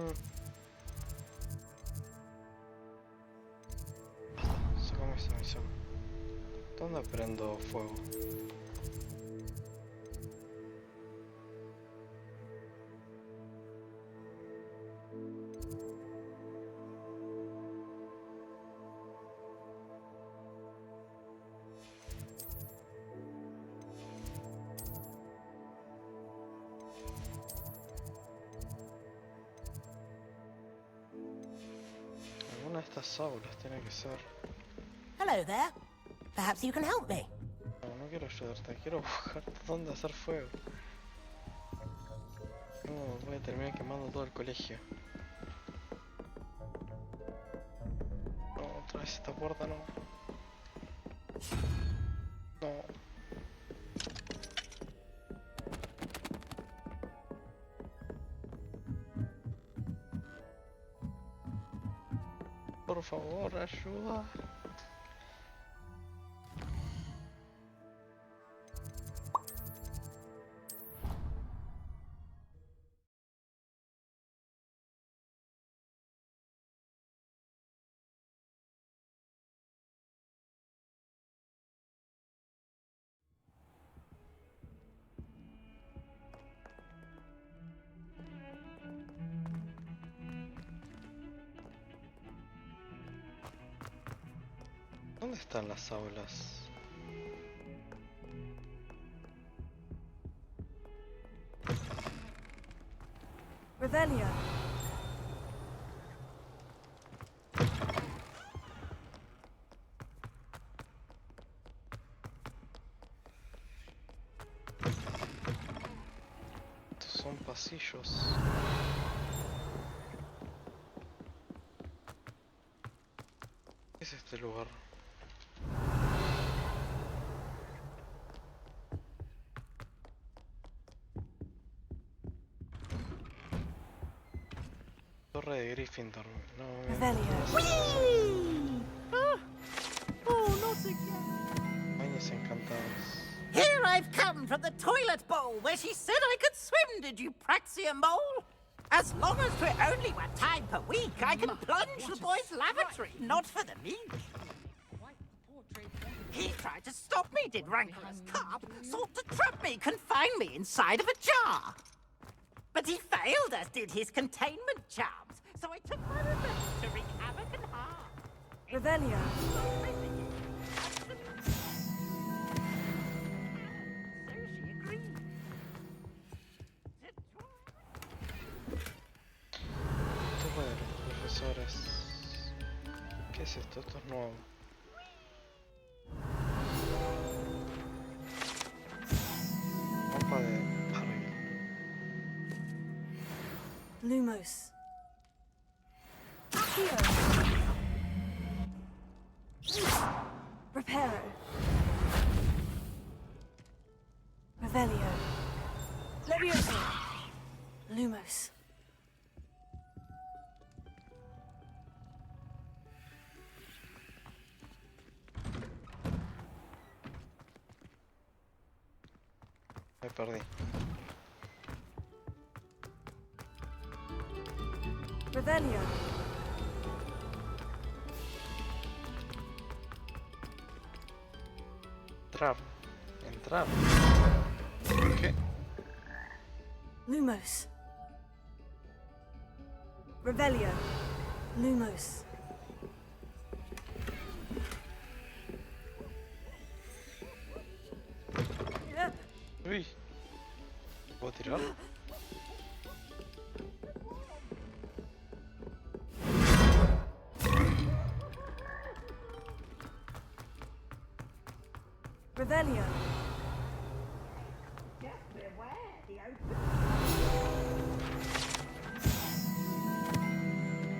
Sacamos esta misión. ¿Dónde prendo fuego? Alguna de estas aulas tiene que ser. Hello there. Perhaps you can help me. No, no quiero ayudarte, quiero buscar dónde hacer fuego. No, voy a terminar quemando todo el colegio. No, otra vez esta puerta no. No. Por favor, ayuda. ¿Dónde están las aulas? Revelio. Estos son pasillos. ¿Qué es este lugar? Torre de Gryffindor. No, Oh, not again. Baños encantados. Here I've come from the toilet bowl where she said I could swim, did you Praxia mole? As long as we're only one time per week, I can plunge the boys' lavatory, not for the meek. He tried to stop me, did rancorous carp, sought to trap me, confine me inside of a jar. But he failed, as did his containment charms, so I took my revenge to wreak havoc and harm. Revelio. Torre de los profesores. ¿Qué es esto? Esto es nuevo. Mapa de Parque. Lumos. Accio. Reparo. Revelio. Levioso. Lumos. Me perdí. Revelio. Entrar. Entrar. ¿Qué? Lumos. Revelio. Lumos. Uy. ¿Puedo tirar? Revelio.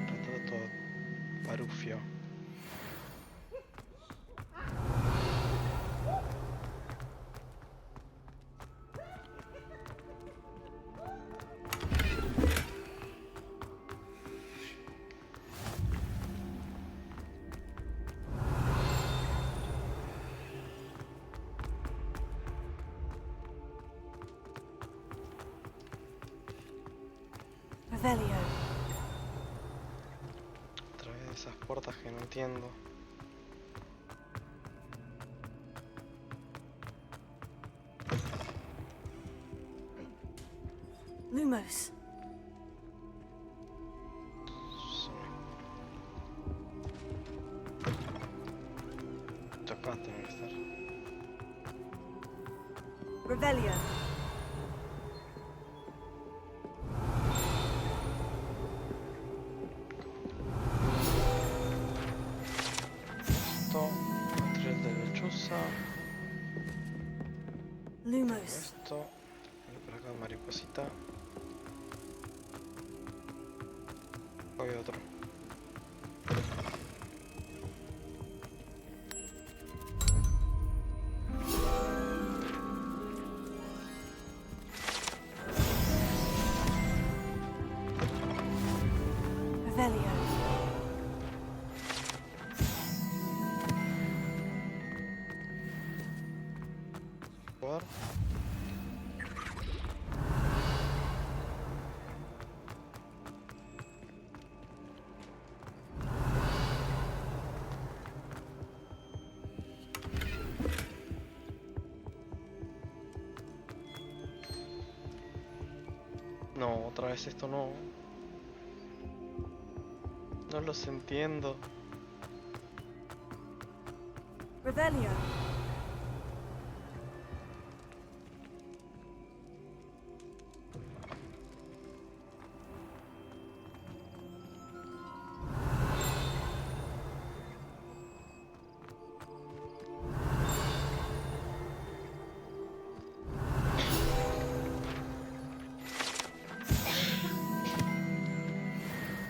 Retrato Parufio. Revelio. A través de esas puertas que no entiendo. Lumos. Acá tiene que estar. Revelio. Esto, material de lechuza. Lumos. Esto, y por acá mariposita. Hay otro. Revelio. Jugar. No, otra vez esto no. No los entiendo. Revelio.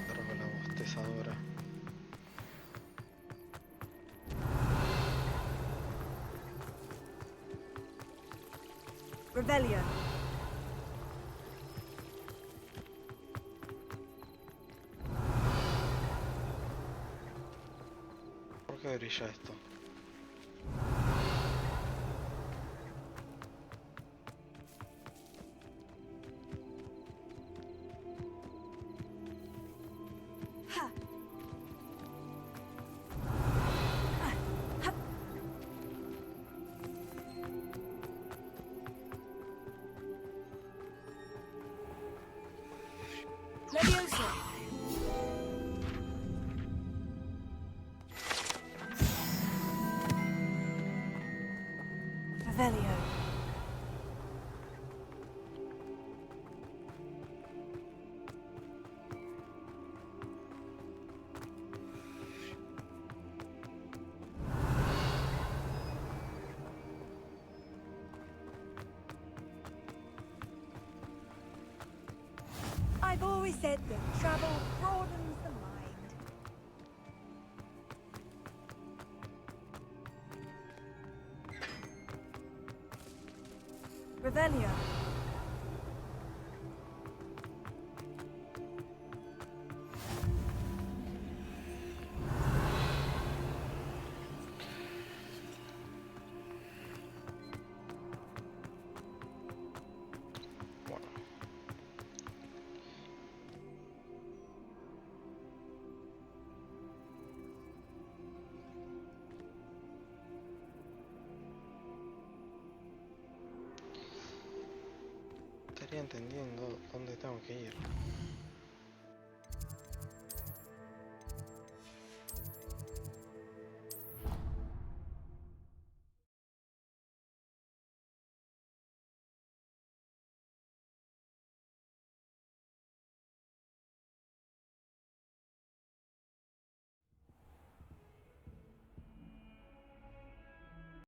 Cargo la bostezadora. Revelio. ¿Por qué brilla esto? Ha. Leviosa. Revelio. I've always said that travel broadens the mind. Revelio. Bueno. Estaría entendiendo dónde tengo que ir.